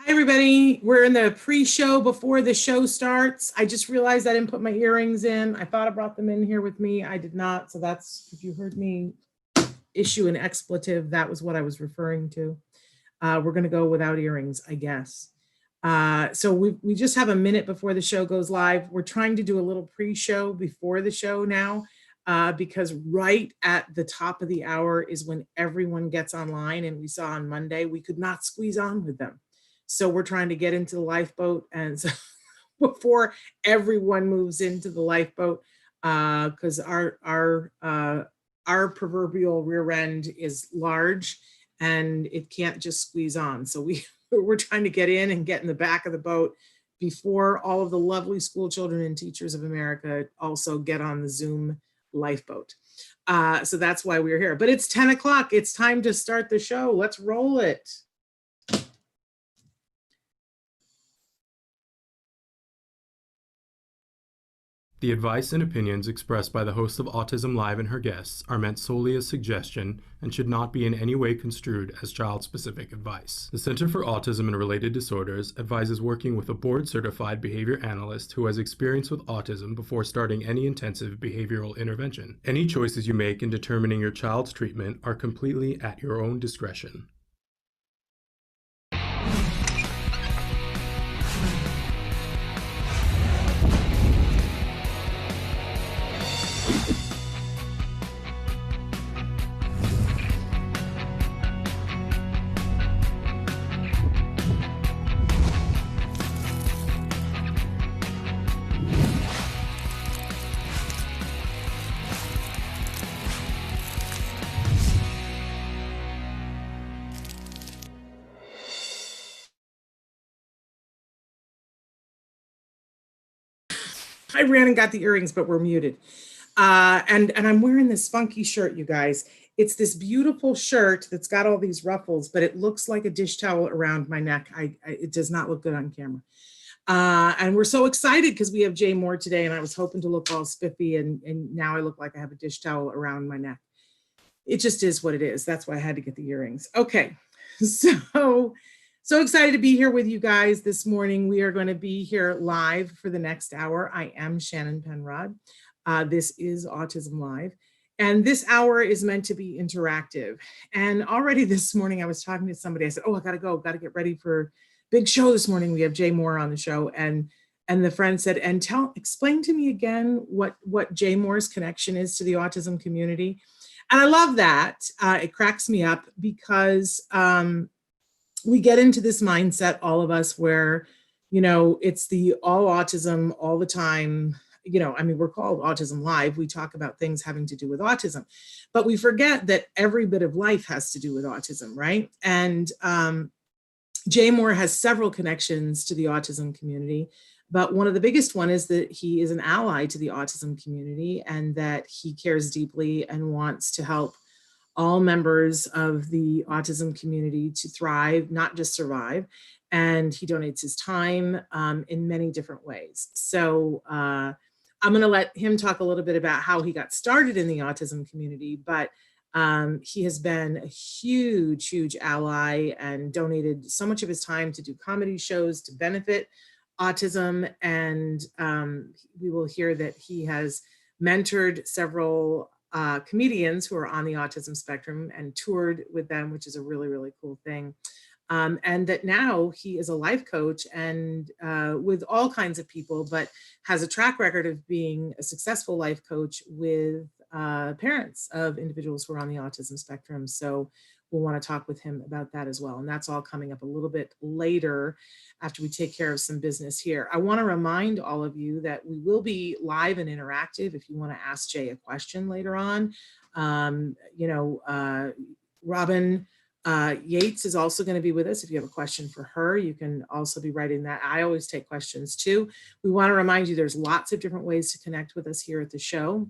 Hi, everybody. We're in the pre-show before the show starts. I just realized I didn't put my earrings in. I thought I brought them in here with me. I did not. So that's, if you heard me issue an expletive, that was what I was referring to. We're going to go without earrings, I guess. So we just have a minute before the show goes live. We're trying to do a little pre-show before the show now, because right at the top of the hour is when everyone gets online. And we saw on Monday, we could not squeeze on with them. So we're trying to get into the lifeboat, and so before everyone moves into the lifeboat, because our proverbial rear end is large and it can't just squeeze on. So we're trying to get in and get in the back of the boat before all of the lovely school children and teachers of America also get on the Zoom lifeboat. So that's why we're here. But it's 10 o'clock. It's time to start the show. Let's roll it. The advice and opinions expressed by the host of Autism Live and her guests are meant solely as suggestion and should not be in any way construed as child-specific advice. The Center for Autism and Related Disorders advises working with a board-certified behavior analyst who has experience with autism before starting any intensive behavioral intervention. Any choices you make in determining your child's treatment are completely at your own discretion. I ran and got the earrings, but we're muted. And I'm wearing this funky shirt, you guys. It's this beautiful shirt that's got all these ruffles, but it looks like a dish towel around my neck. It does not look good on camera. And we're so excited because we have Jay Mohr today, and I was hoping to look all spiffy, and now I look like I have a dish towel around my neck. It just is what it is. That's why I had to get the earrings. Okay, so excited to be here with you guys this morning. We are going to be here live for the next hour. I am Shannon Penrod. This is Autism Live. And this hour is meant to be interactive. And already this morning, I was talking to somebody. I said, oh, I got to go. Got to get ready for a big show this morning. We have Jay Mohr on the show. And the friend said, and explain to me again what Jay Mohr's connection is to the autism community. And I love that. It cracks me up because we get into this mindset, all of us, where, it's the all autism all the time. We're called Autism Live. We talk about things having to do with autism, but we forget that every bit of life has to do with autism, right? And Jay Mohr has several connections to the autism community, but one of the biggest one is that he is an ally to the autism community and that he cares deeply and wants to help all members of the autism community to thrive, not just survive. And he donates his time in many different ways. So I'm going to let him talk a little bit about how he got started in the autism community, but he has been a huge, huge ally and donated so much of his time to do comedy shows to benefit autism. And we will hear that he has mentored several comedians who are on the autism spectrum and toured with them, which is a really, really cool thing. And that now he is a life coach and with all kinds of people, but has a track record of being a successful life coach with parents of individuals who are on the autism spectrum. So we'll want to talk with him about that as well. And that's all coming up a little bit later after we take care of some business here. I want to remind all of you that we will be live and interactive if you want to ask Jay a question later on. Robin Yates is also going to be with us. If you have a question for her, you can also be writing that. I always take questions too. We want to remind you there's lots of different ways to connect with us here at the show.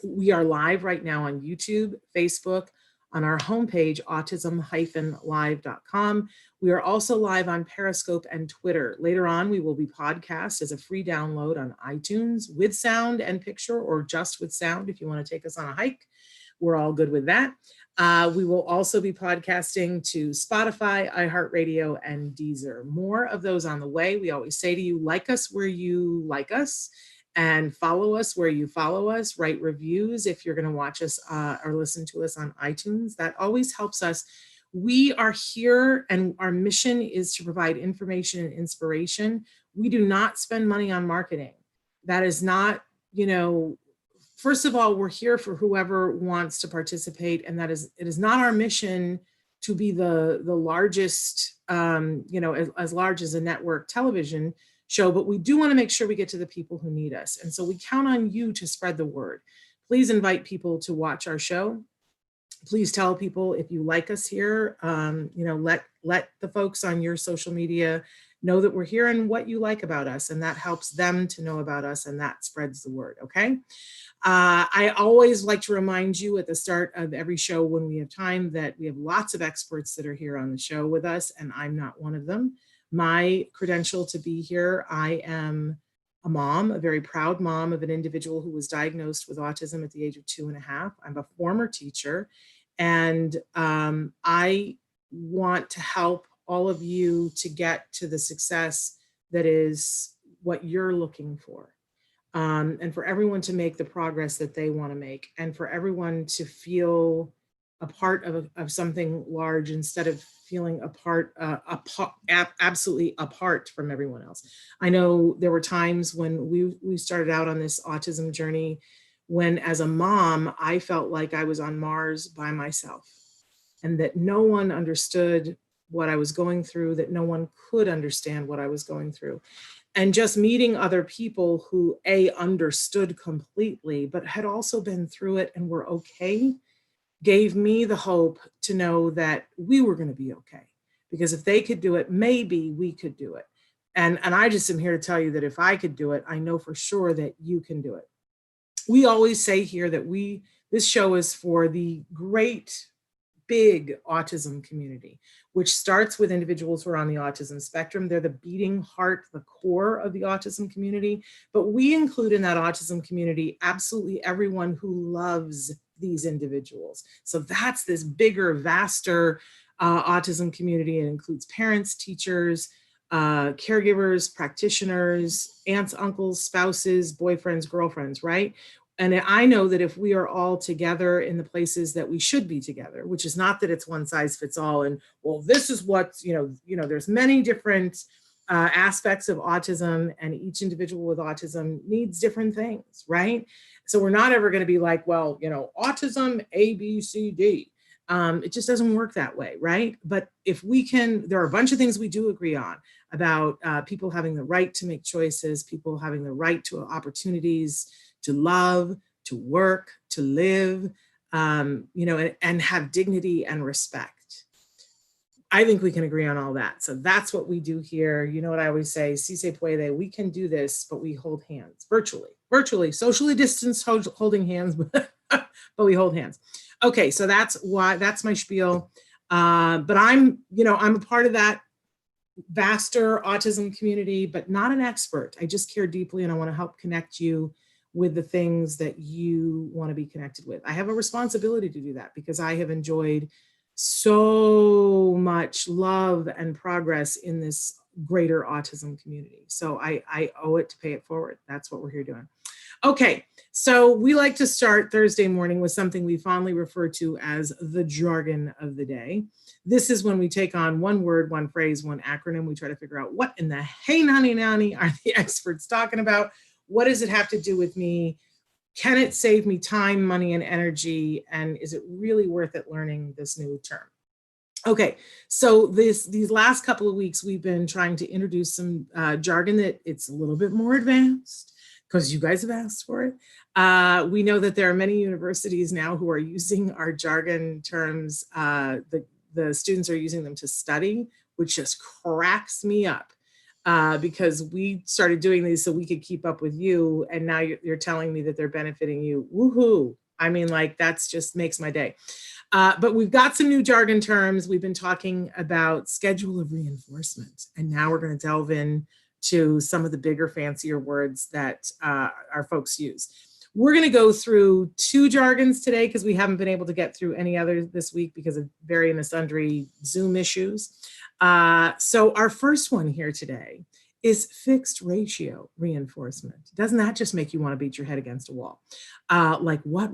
We are live right now on YouTube, Facebook, on our homepage, autism-live.com. We are also live on Periscope and Twitter. Later on, we will be podcast as a free download on iTunes with sound and picture, or just with sound if you want to take us on a hike. We're all good with that. We will also be podcasting to Spotify, iHeartRadio, and Deezer. More of those on the way. We always say to you, like us where you like us and follow us where you follow us. Write reviews if you're going to watch us or listen to us on iTunes. That always helps us. We are here and our mission is to provide information and inspiration. We do not spend money on marketing. That is not, first of all, we're here for whoever wants to participate, and it is not our mission to be the largest, as large as a network television show, but we do want to make sure we get to the people who need us. And so we count on you to spread the word. Please invite people to watch our show. Please tell people if you like us here, let the folks on your social media know that we're here and what you like about us, and that helps them to know about us, and that spreads the word, okay? I always like to remind you at the start of every show when we have time that we have lots of experts that are here on the show with us, and I'm not one of them. My credential to be here, I am a mom, a very proud mom of an individual who was diagnosed with autism at the age of 2.5. I'm a former teacher, and I want to help all of you to get to the success that is what you're looking for. And for everyone to make the progress that they want to make, and for everyone to feel a part of something large instead of feeling absolutely apart from everyone else. I know there were times when we started out on this autism journey when, as a mom, I felt like I was on Mars by myself, and that no one understood what I was going through, that no one could understand what I was going through. And just meeting other people who understood completely, but had also been through it and were okay, gave me the hope to know that we were going to be okay. Because if they could do it, maybe we could do it. And I just am here to tell you that if I could do it, I know for sure that you can do it. We always say here that this show is for the great big autism community, which starts with individuals who are on the autism spectrum. They're the beating heart, the core of the autism community. But we include in that autism community absolutely everyone who loves these individuals. So that's this bigger, vaster autism community. It includes parents, teachers, caregivers, practitioners, aunts, uncles, spouses, boyfriends, girlfriends, right? And I know that if we are all together in the places that we should be together, which is not that it's one size fits all, and well, this is what, there's many different aspects of autism, and each individual with autism needs different things, right? So we're not ever going to be like, well, autism, A, B, C, D. It just doesn't work that way, right? But if we can, there are a bunch of things we do agree on about people having the right to make choices, people having the right to opportunities, to love, to work, to live, and have dignity and respect. I think we can agree on all that. So that's what we do here. You know what I always say, si se puede, we can do this, but we hold hands virtually, socially distanced, holding hands, but we hold hands. Okay, so that's my spiel. But I'm a part of that vaster autism community, but not an expert. I just care deeply, and I want to help connect you with the things that you want to be connected with. I have a responsibility to do that because I have enjoyed so much love and progress in this greater autism community. So I owe it to pay it forward. That's what we're here doing. Okay, so we like to start Thursday morning with something we fondly refer to as the jargon of the day. This is when we take on one word, one phrase, one acronym. We try to figure out what in the hey nanny nanny are the experts talking about? What does it have to do with me? Can it save me time, money, and energy? And is it really worth it learning this new term? Okay, so these last couple of weeks, we've been trying to introduce some jargon that it's a little bit more advanced because you guys have asked for it. We know that there are many universities now who are using our jargon terms. The students are using them to study, which just cracks me up. Because we started doing these so we could keep up with you, and now you're telling me that they're benefiting you. Woohoo! I mean, like, that's just makes my day. But we've got some new jargon terms. We've been talking about schedule of reinforcement, and now we're going to delve in to some of the bigger, fancier words that our folks use. We're going to go through 2 jargons today because we haven't been able to get through any others this week because of various and sundry Zoom issues. So our first one here today is fixed ratio reinforcement. Doesn't that just make you want to beat your head against a wall? Like what,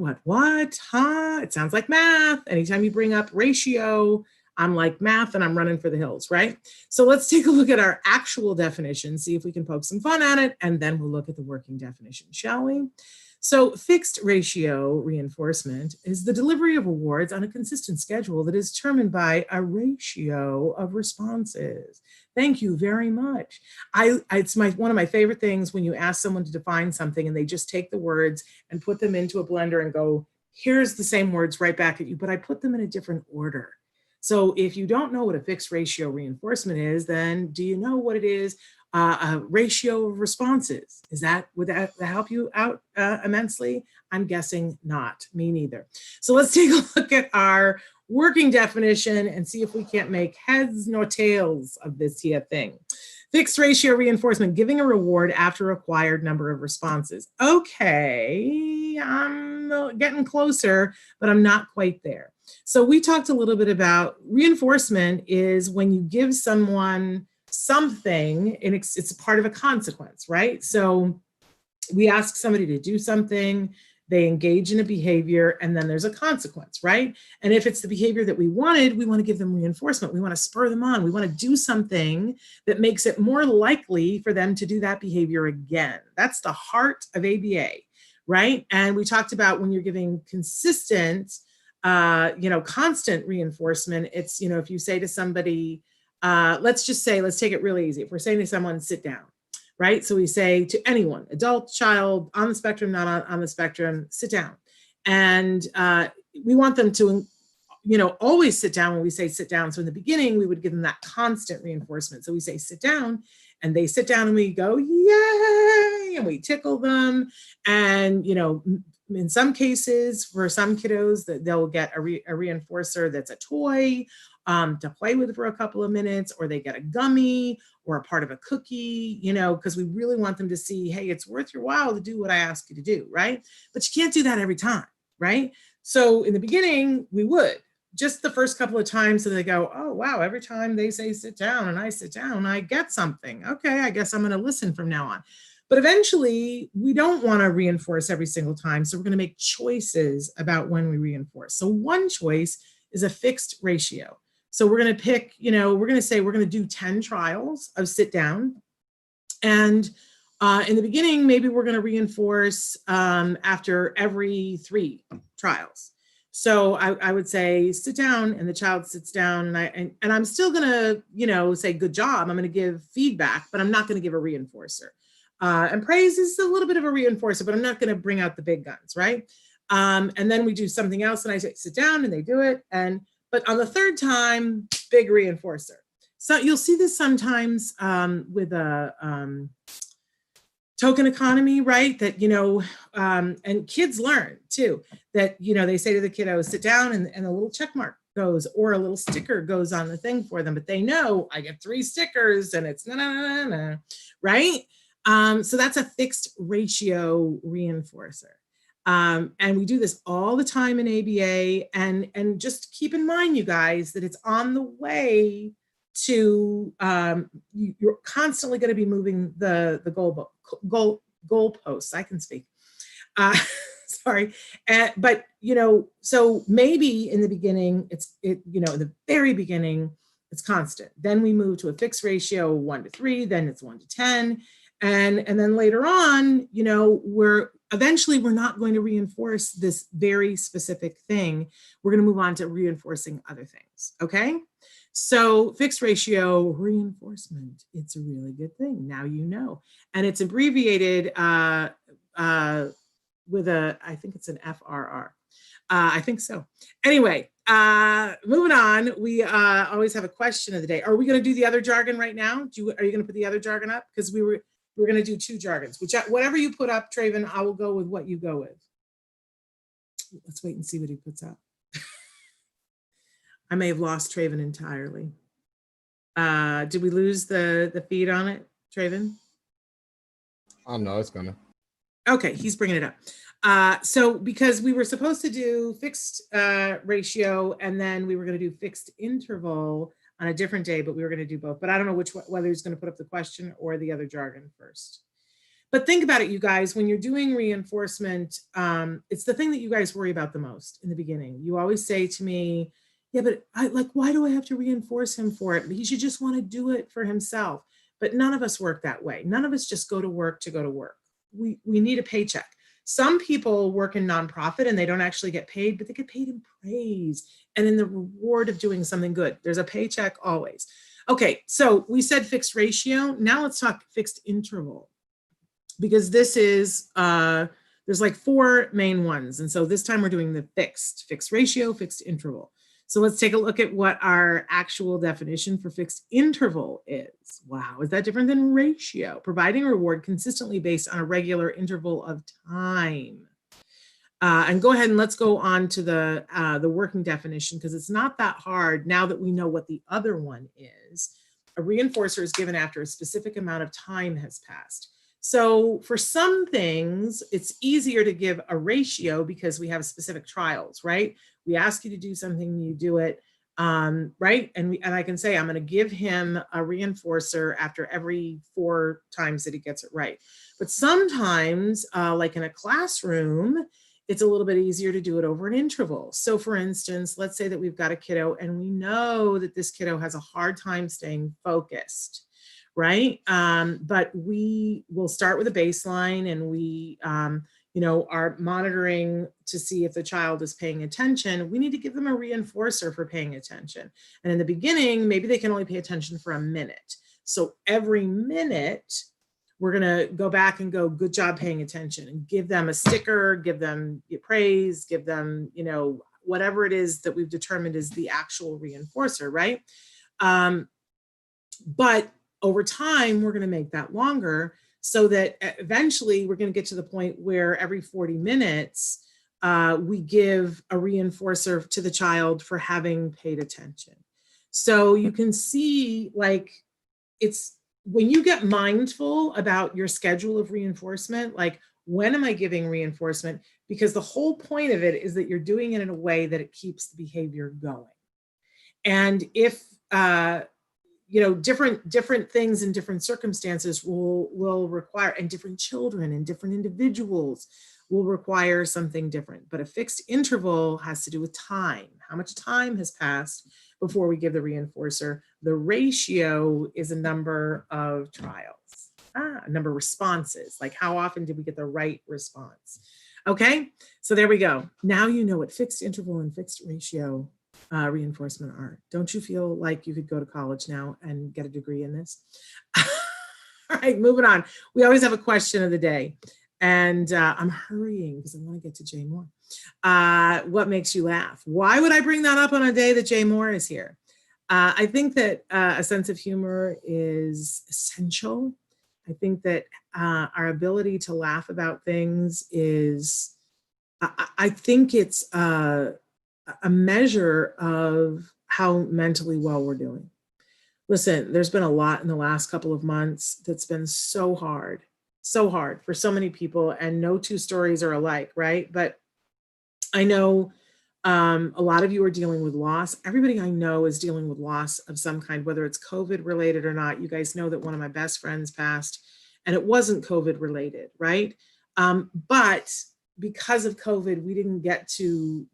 huh? It sounds like math. Anytime you bring up ratio, I'm like math and I'm running for the hills, right? So let's take a look at our actual definition, see if we can poke some fun at it, and then we'll look at the working definition, shall we? So fixed ratio reinforcement is the delivery of awards on a consistent schedule that is determined by a ratio of responses. Thank you very much. It's one of my favorite things when you ask someone to define something and they just take the words and put them into a blender and go, here's the same words right back at you, but I put them in a different order. So if you don't know what a fixed ratio reinforcement is, then do you know what it is? A ratio of responses. Would that help you out immensely? I'm guessing not, me neither. So let's take a look at our working definition and see if we can't make heads nor tails of this here thing. Fixed ratio reinforcement, giving a reward after required number of responses. Okay, I'm getting closer, but I'm not quite there. So we talked a little bit about reinforcement is when you give someone something and it's a part of a consequence, right? So we ask somebody to do something, they engage in a behavior, and then there's a consequence, right? And if it's the behavior that we want to give them reinforcement. We want to spur them on. We want to do something that makes it more likely for them to do that behavior again. That's the heart of ABA, right? And we talked about when you're giving consistent, constant reinforcement, it's, if you say to somebody, let's take it really easy. If we're saying to someone, sit down, right? So we say to anyone, adult, child, on the spectrum, not on the spectrum, sit down. And we want them to, always sit down when we say sit down. So in the beginning, we would give them that constant reinforcement. So we say sit down, and they sit down and we go, yay, and we tickle them. And, in some cases, for some kiddos, that they'll get a reinforcer that's a toy to play with for a couple of minutes, or they get a gummy or a part of a cookie, because we really want them to see, hey, it's worth your while to do what I ask you to do, right? But you can't do that every time, right? So in the beginning, we would. Just the first couple of times, so they go, oh, wow, every time they say sit down and I sit down, I get something. Okay, I guess I'm going to listen from now on. But eventually, we don't want to reinforce every single time. So we're going to make choices about when we reinforce. So one choice is a fixed ratio. So we're going to pick, we're going to say we're going to do 10 trials of sit down. And in the beginning, maybe we're going to reinforce after every 3 trials. So I would say sit down, and the child sits down, and I'm still going to, say good job. I'm going to give feedback, but I'm not going to give a reinforcer. And praise is a little bit of a reinforcer, but I'm not going to bring out the big guns, right? And then we do something else, and I say sit down, and they do it. But on the 3rd time, big reinforcer. So you'll see this sometimes with a token economy, right? That, and kids learn too, that, they say to the kiddo, sit down, and a little check mark goes, or a little sticker goes on the thing for them, but they know I get 3 stickers and it's na, right? So that's a fixed ratio reinforcer. And we do this all the time in ABA, and just keep in mind, you guys, that it's on the way to, you're constantly going to be moving the goalposts. I can speak. Sorry. But, so maybe in the beginning, in the very beginning, it's constant. Then we move to a fixed ratio, 1 to 3, then it's 1 to 10. And then later on, we're not going to reinforce this very specific thing. We're going to move on to reinforcing other things. Okay. So fixed ratio reinforcement, it's a really good thing. Now you know. And it's abbreviated with I think it's an FRR. I think so. Anyway, moving on. We always have a question of the day. Are we going to do the other jargon right now? Are you going to put the other jargon up? Because we're going to do 2 jargons. Whatever you put up, Traven, I will go with what you go with. Let's wait and see what he puts up. I may have lost Traven entirely. Did we lose the feed on it, Traven? No, it's gonna. Okay, he's bringing it up. So because we were supposed to do fixed ratio, and then we were going to do fixed interval on a different day, but we were going to do both. But I don't know whether he's going to put up the question or the other jargon first. But think about it, you guys, when you're doing reinforcement, it's the thing that you guys worry about the most in the beginning. You always say to me, yeah, but why do I have to reinforce him for it? He should just want to do it for himself. But none of us work that way. None of us just go to work to go to work. We need a paycheck. Some people work in nonprofit and they don't actually get paid, but they get paid in praise and in the reward of doing something good. There's a paycheck always. Okay, so we said fixed ratio. Now let's talk fixed interval, because this is, there's like 4 main ones. And so this time we're doing the fixed ratio, fixed interval. So let's take a look at what our actual definition for fixed interval is. Wow, is that different than ratio? Providing a reward consistently based on a regular interval of time. And go ahead and let's go on to the working definition, because it's not that hard now that we know what the other one is. A reinforcer is given after a specific amount of time has passed. So for some things, it's easier to give a ratio because we have specific trials, right? We ask you to do something, you do it, right? And I can say, I'm going to give him a reinforcer after every 4 times that he gets it right. But sometimes, like in a classroom, it's a little bit easier to do it over an interval. So for instance, let's say that we've got a kiddo and we know that this kiddo has a hard time staying focused, right? But we will start with a baseline, and we are monitoring to see if the child is paying attention. We need to give them a reinforcer for paying attention. And in the beginning, maybe they can only pay attention for a minute. So every minute, we're gonna go back and go, good job paying attention, and give them a sticker, give them praise, give them, whatever it is that we've determined is the actual reinforcer, right? But over time, we're going to make that longer, so that eventually we're going to get to the point where every 40 minutes, we give a reinforcer to the child for having paid attention. So you can see, like, it's when you get mindful about your schedule of reinforcement, like, when am I giving reinforcement? Because the whole point of it is that you're doing it in a way that it keeps the behavior going. And if, different things in different circumstances will require, and different children and different individuals will require something different. But a fixed interval has to do with time. How much time has passed before we give the reinforcer? The ratio is a number of trials, a number of responses. Like, how often did we get the right response? Okay, so there we go. Now you know what fixed interval and fixed ratio reinforcement are. Don't you feel like you could go to college now and get a degree in this? All right, moving on. We always have a question of the day, and I'm hurrying because I want to get to Jay Mohr. What makes you laugh? Why would I bring that up on a day that Jay Mohr is here? I think that a sense of humor is essential. I think that our ability to laugh about things is, I think it's a measure of how mentally well we're doing. Listen, there's been a lot in the last couple of months that's been so hard for so many people, and no 2 stories are alike, right? But I know a lot of you are dealing with loss. Everybody I know is dealing with loss of some kind, whether it's COVID related or not. You guys know that one of my best friends passed, and it wasn't COVID related, right? But because of COVID, we didn't get to,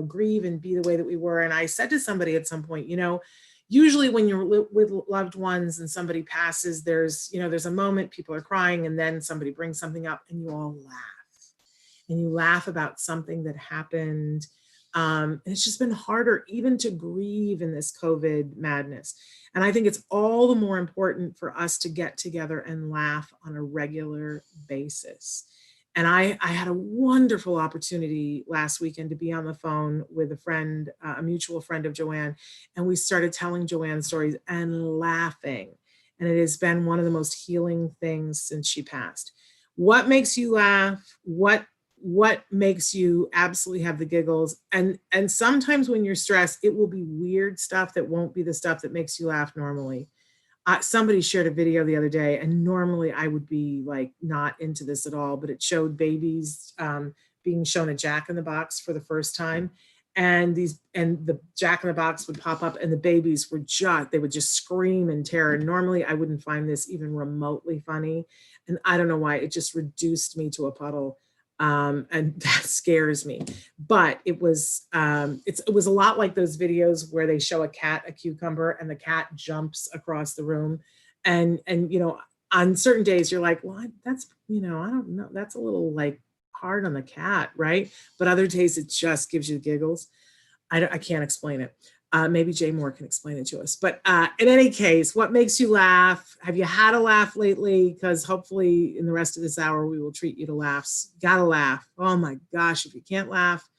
grieve and be the way that we were. And I said to somebody at some point, usually when you're with loved ones and somebody passes, there's a moment, people are crying, and then somebody brings something up and you all laugh. And you laugh about something that happened. And it's just been harder even to grieve in this COVID madness. And I think it's all the more important for us to get together and laugh on a regular basis. And I had a wonderful opportunity last weekend to be on the phone with a friend, a mutual friend of Joanne, and we started telling Joanne stories and laughing. And it has been one of the most healing things since she passed. What makes you laugh? What makes you absolutely have the giggles? And sometimes when you're stressed, it will be weird stuff that won't be the stuff that makes you laugh normally. Somebody shared a video the other day, and normally I would be like not into this at all, but it showed babies being shown a Jack in the Box for the first time. And the Jack in the Box would pop up, and the babies they would just scream in terror. Normally I wouldn't find this even remotely funny. And I don't know why, it just reduced me to a puddle. And that scares me. But it was it was a lot like those videos where they show a cat a cucumber and the cat jumps across the room, and on certain days you're like, well, that's I don't know, that's a little like hard on the cat, right? But other days it just gives you giggles. I can't explain it. Maybe Jay Mohr can explain it to us. But in any case, what makes you laugh? Have you had a laugh lately? Because hopefully in the rest of this hour, we will treat you to laughs. Gotta laugh. Oh my gosh, if you can't laugh,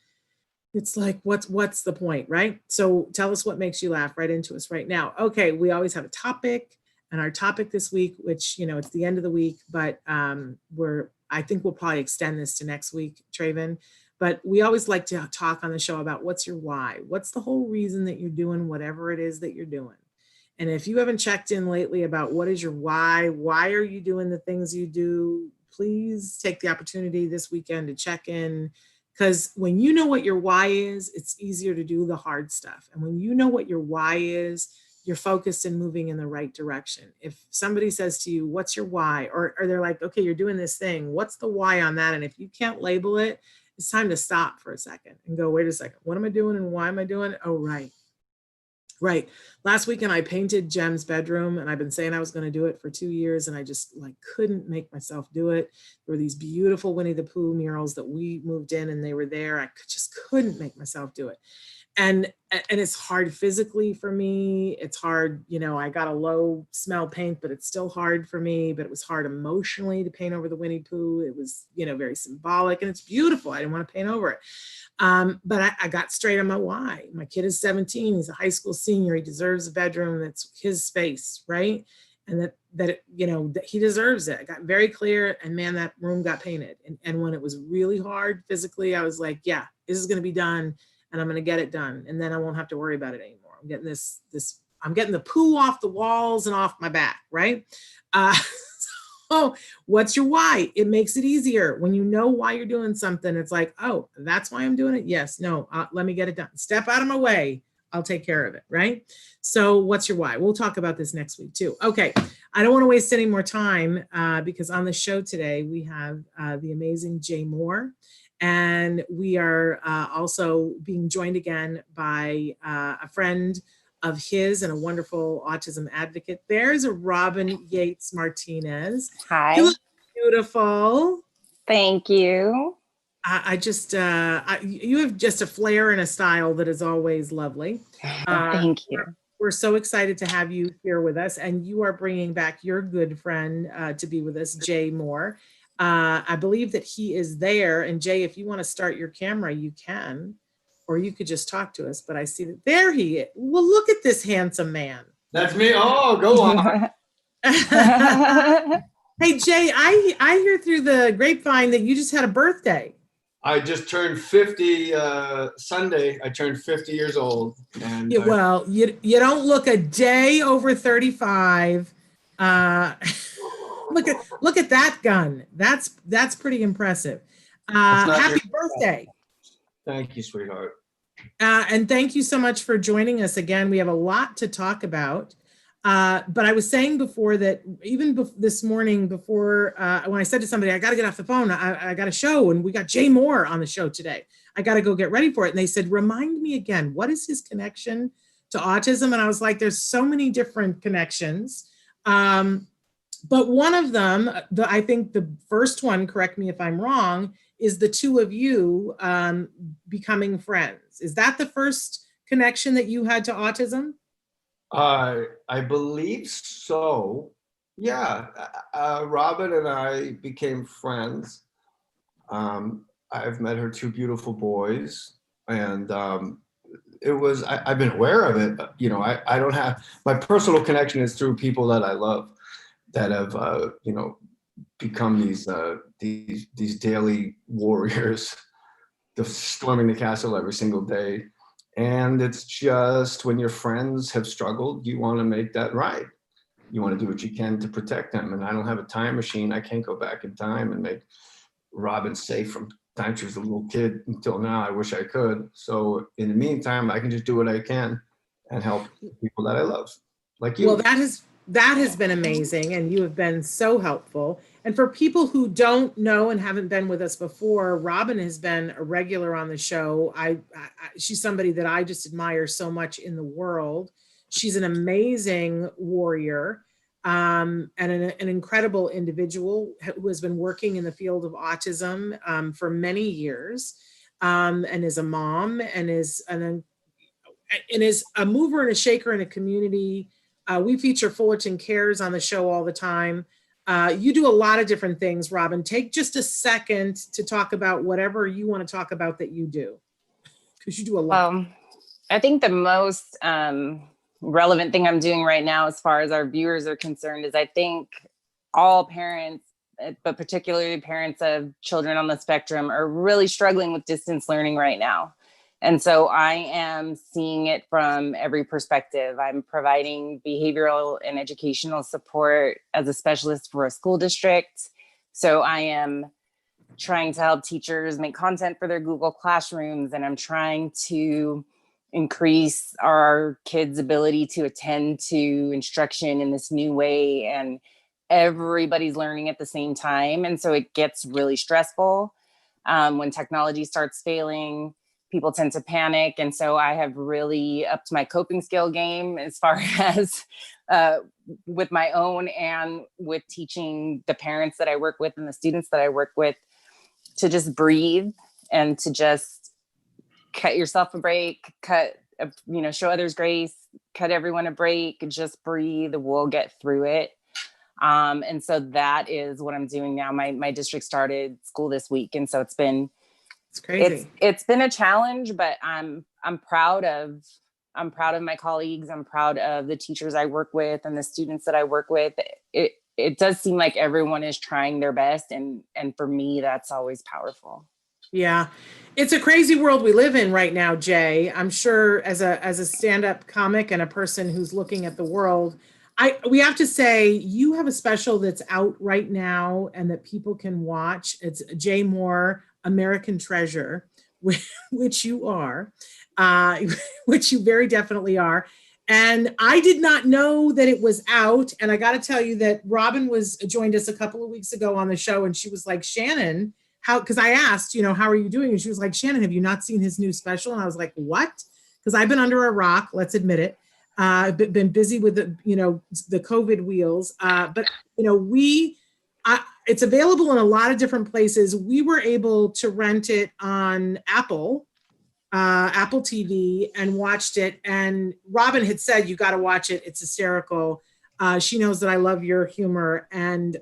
it's like, what's the point, right? So tell us what makes you laugh. Right into us right now. Okay, we always have a topic. And our topic this week, which, it's the end of the week, but I think we'll probably extend this to next week, Traven. But we always like to talk on the show about what's your why? What's the whole reason that you're doing whatever it is that you're doing? And if you haven't checked in lately about what is your why are you doing the things you do, please take the opportunity this weekend to check in. Because when you know what your why is, it's easier to do the hard stuff. And when you know what your why is, you're focused and moving in the right direction. If somebody says to you, what's your why? Or they're like, okay, you're doing this thing. What's the why on that? And if you can't label it, it's time to stop for a second and go, wait a second, what am I doing and why am I doing it? Oh, right. Last weekend, I painted Jem's bedroom, and I've been saying I was going to do it for 2 years, and I just couldn't make myself do it. There were these beautiful Winnie the Pooh murals that we moved in, and they were there. I just couldn't make myself do it. And it's hard physically for me. It's hard, I got a low smell paint, but it's still hard for me. But it was hard emotionally to paint over the Winnie Pooh. It was, very symbolic, and it's beautiful. I didn't want to paint over it. But I got straight on my why. My kid is 17. He's a high school senior. He deserves a bedroom that's his space, right? And that he deserves it. I got very clear, and man, that room got painted. And when it was really hard physically, I was like, yeah, this is going to be done. And I'm going to get it done. And then I won't have to worry about it anymore. I'm getting I'm getting the poo off the walls and off my back, right? So what's your why? It makes it easier. When you know why you're doing something, it's like, oh, that's why I'm doing it? Yes, no, let me get it done. Step out of my way. I'll take care of it, right? So what's your why? We'll talk about this next week too. Okay, I don't want to waste any more time because on the show today, we have the amazing Jay Mohr. And we are also being joined again by a friend of his and a wonderful autism advocate. There's a Robin Yates-Martinez. Hi. You look beautiful. Thank you. You have just a flair and a style that is always lovely. Thank you. We're so excited to have you here with us. And you are bringing back your good friend to be with us, Jay Mohr. I believe that he is there. And Jay, if you want to start your camera, you can, or you could just talk to us. But I see that there he is. Well, look at this handsome man. That's me. Oh, go on. Hey, Jay, I hear through the grapevine that you just had a birthday. I just turned 50 Sunday. I turned 50 years old. And yeah, well, you don't look a day over 35. Look at that gun. That's pretty impressive. Happy birthday. Thank you, sweetheart. And thank you so much for joining us again. We have a lot to talk about. But I was saying before that even this morning before, when I said to somebody, I got to get off the phone, I got a show, and we got Jay Mohr on the show today. I got to go get ready for it. And they said, remind me again, what is his connection to autism? And I was like, there's so many different connections. But one of them, I think the first one, correct me if I'm wrong, is the two of you becoming friends. Is that the first connection that you had to autism? I believe so. Yeah. Robin and I became friends. I've met her two beautiful boys, and I've been aware of it. I don't have, my personal connection is through people that I love, that have, become these daily warriors, storming the castle every single day. And it's just when your friends have struggled, you want to make that right. you want to do what you can to protect them. And I don't have a time machine. I can't go back in time and make Robin safe from time she was a little kid until now. I wish I could. So in the meantime, I can just do what I can and help people that I love, like you. Well, that has been amazing, and you have been so helpful. And for people who don't know and haven't been with us before, Robin has been a regular on the show. She's somebody that I just admire so much in the world. She's an amazing warrior, and an incredible individual who has been working in the field of autism for many years, and is a mom and is a mover and a shaker in a community. We feature Fullerton Cares on the show all the time. You do a lot of different things, Robin. Take just a second to talk about whatever you want to talk about that you do, because you do a lot. I think the most relevant thing I'm doing right now, as far as our viewers are concerned, is I think all parents, but particularly parents of children on the spectrum, are really struggling with distance learning right now. And so I am seeing it from every perspective. I'm providing behavioral and educational support as a specialist for a school district. So I am trying to help teachers make content for their Google Classrooms, and I'm trying to increase our kids' ability to attend to instruction in this new way. And everybody's learning at the same time. And so it gets really stressful. When technology starts failing, people tend to panic. And so I have really upped my coping skill game as far as with my own and with teaching the parents that I work with and the students that I work with to just breathe and to just cut yourself a break, show others grace, cut everyone a break, just breathe, we'll get through it. And so that is what I'm doing now. My district started school this week. And so it's crazy. It's been a challenge, but I'm proud of my colleagues. I'm proud of the teachers I work with and the students that I work with. It does seem like everyone is trying their best. And for me, that's always powerful. Yeah. It's a crazy world we live in right now, Jay. I'm sure as a stand-up comic and a person who's looking at the world, we have to say you have a special that's out right now and that people can watch. It's Jay Mohr, American Treasure, which you are, which you very definitely are. And I did not know that it was out. And I got to tell you that Robin joined us a couple of weeks ago on the show, and she was like, Shannon, because I asked, how are you doing? And she was like, Shannon, have you not seen his new special? And I was like, what? Because I've been under a rock, let's admit it. I've been busy with the COVID wheels. But it's available in a lot of different places. We were able to rent it on Apple TV, and watched it. And Robin had said, you got to watch it. It's hysterical. She knows that I love your humor. And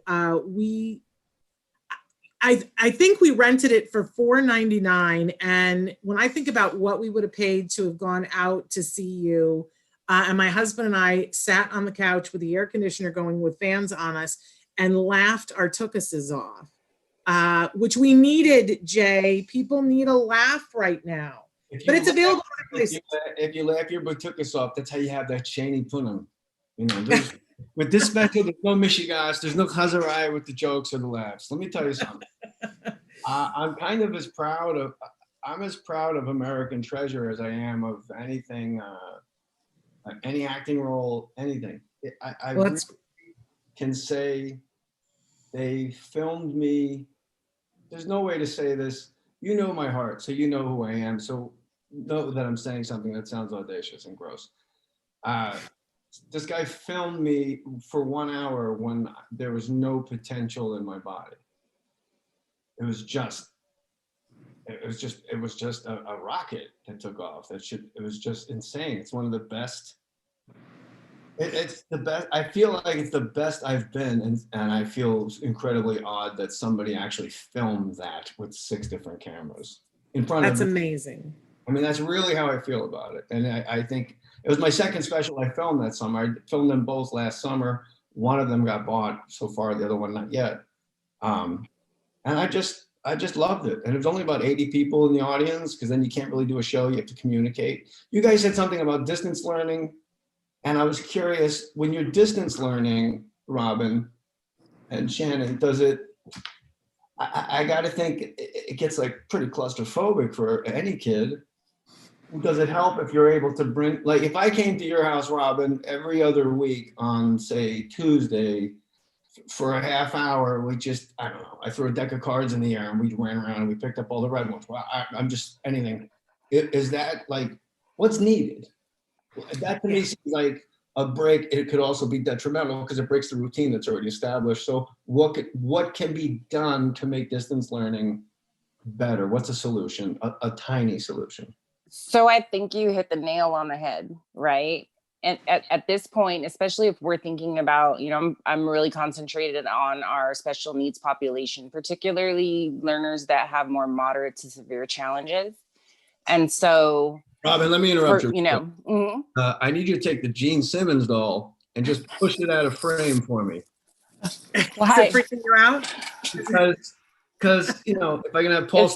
I think we rented it for $4.99. And when I think about what we would have paid to have gone out to see you, and my husband and I sat on the couch with the air conditioner going with fans on us and laughed our tuchuses off, which we needed, Jay. People need a laugh right now. But it's available. If you laugh your batukas off, that's how you have that Cheney punum. With this special, there's no Michigas, there's no Chazarai with the jokes or the laughs. Let me tell you something. I'm as proud of American Treasure as I am of anything, any acting role, anything. I really can say they filmed me. There's no way to say this. You know my heart, so you know who I am. So know that I'm saying something that sounds audacious and gross. This guy filmed me for 1 hour when there was no potential in my body. It was just a rocket that took off. It was just insane. It's one of the best. It's the best. I feel like it's the best I've been, and I feel incredibly odd that somebody actually filmed that with 6 different cameras in front of me. That's amazing. I mean, that's really how I feel about it. And I think it was my second special I filmed that summer. I filmed them both last summer. One of them got bought so far, the other one not yet. And I just loved it. And it was only about 80 people in the audience, because then you can't really do a show. You have to communicate. You guys said something about distance learning. And I was curious, when you're distance learning, Robin and Shannon, does it, I got to think it gets like pretty claustrophobic for any kid. Does it help if you're able to bring, like if I came to your house, Robin, every other week on, say, Tuesday, for a half hour, we just, I don't know, I threw a deck of cards in the air and we ran around and we picked up all the red ones. Well, I'm just anything. Is that like, what's needed? That to me seems like a break. It could also be detrimental because it breaks the routine that's already established. So what can be done to make distance learning better? What's a solution? A tiny solution. So I think you hit the nail on the head, right? And at this point, especially if we're thinking about, I'm really concentrated on our special needs population, particularly learners that have more moderate to severe challenges. And so, Robin, let me interrupt you. mhm. I need you to take the Gene Simmons doll and just push it out of frame for me. Why? Is it freaking you out? Because if I can have Paul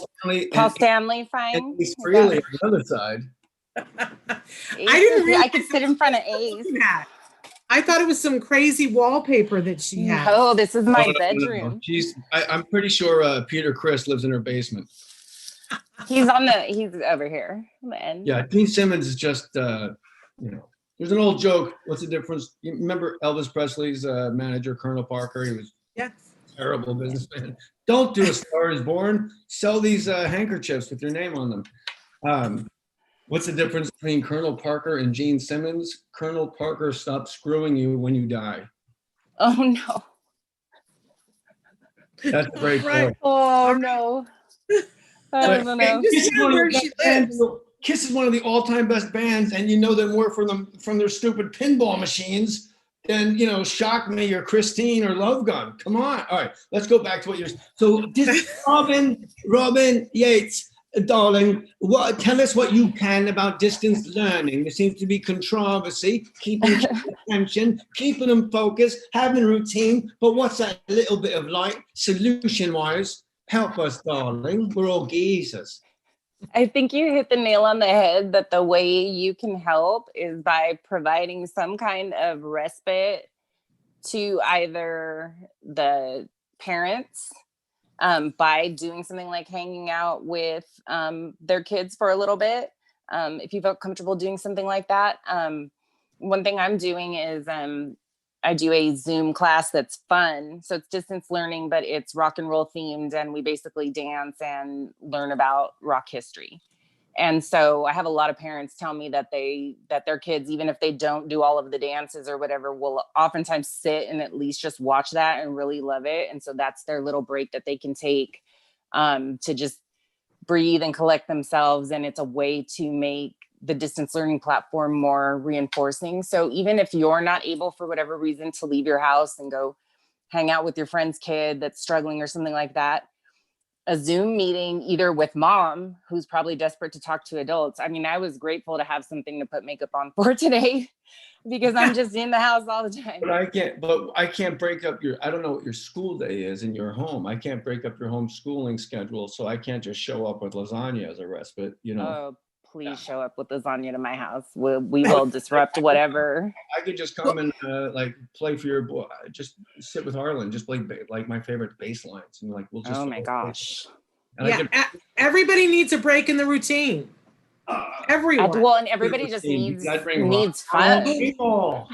Stanley Fine. and Ace Frehley on the other side. I could sit in front of Ace. I thought it was some crazy wallpaper that she had. Oh, this is my bedroom. I'm pretty sure Peter Criss lives in her basement. He's over here on the end. Yeah, Gene Simmons is just, there's an old joke. What's the difference? You remember Elvis Presley's manager, Colonel Parker? He was a terrible businessman. Don't do A Star Is Born. Sell these handkerchiefs with your name on them. What's the difference between Colonel Parker and Gene Simmons? Colonel Parker stops screwing you when you die. Oh, no. That's a great point. Oh, no. I don't know. Kiss is one of the all-time best bands, and you know them more from their stupid pinball machines than Shock Me or Christine or Love Gun. Come on. All right, let's go back to what you're. So this Robin Yates, darling, tell us what you can about distance learning. There seems to be controversy, keeping attention, keeping them focused, having a routine. But what's that little bit of light solution-wise? Help us, darling. We're all geezers. I think you hit the nail on the head that the way you can help is by providing some kind of respite to either the parents by doing something like hanging out with their kids for a little bit. If you felt comfortable doing something like that. One thing I'm doing is I do a Zoom class that's fun. So it's distance learning, but it's rock and roll themed. And we basically dance and learn about rock history. And so I have a lot of parents tell me that their kids, even if they don't do all of the dances or whatever, will oftentimes sit and at least just watch that and really love it. And so that's their little break that they can take to just breathe and collect themselves. And it's a way to make the distance learning platform more reinforcing. So even if you're not able for whatever reason to leave your house and go hang out with your friend's kid that's struggling or something like that, a Zoom meeting either with mom, who's probably desperate to talk to adults. I mean, I was grateful to have something to put makeup on for today because I'm just in the house all the time. But I can't break up I don't know what your school day is in your home. I can't break up your homeschooling schedule. So I can't just show up with lasagna as a respite, Oh, please show up with lasagna to my house. We will disrupt whatever. I could just come and play for your boy. Just sit with Harlan, just play like my favorite bass lines, and we'll just. Oh my gosh! Everybody needs a break in the routine. Everyone. And everybody just needs fun. International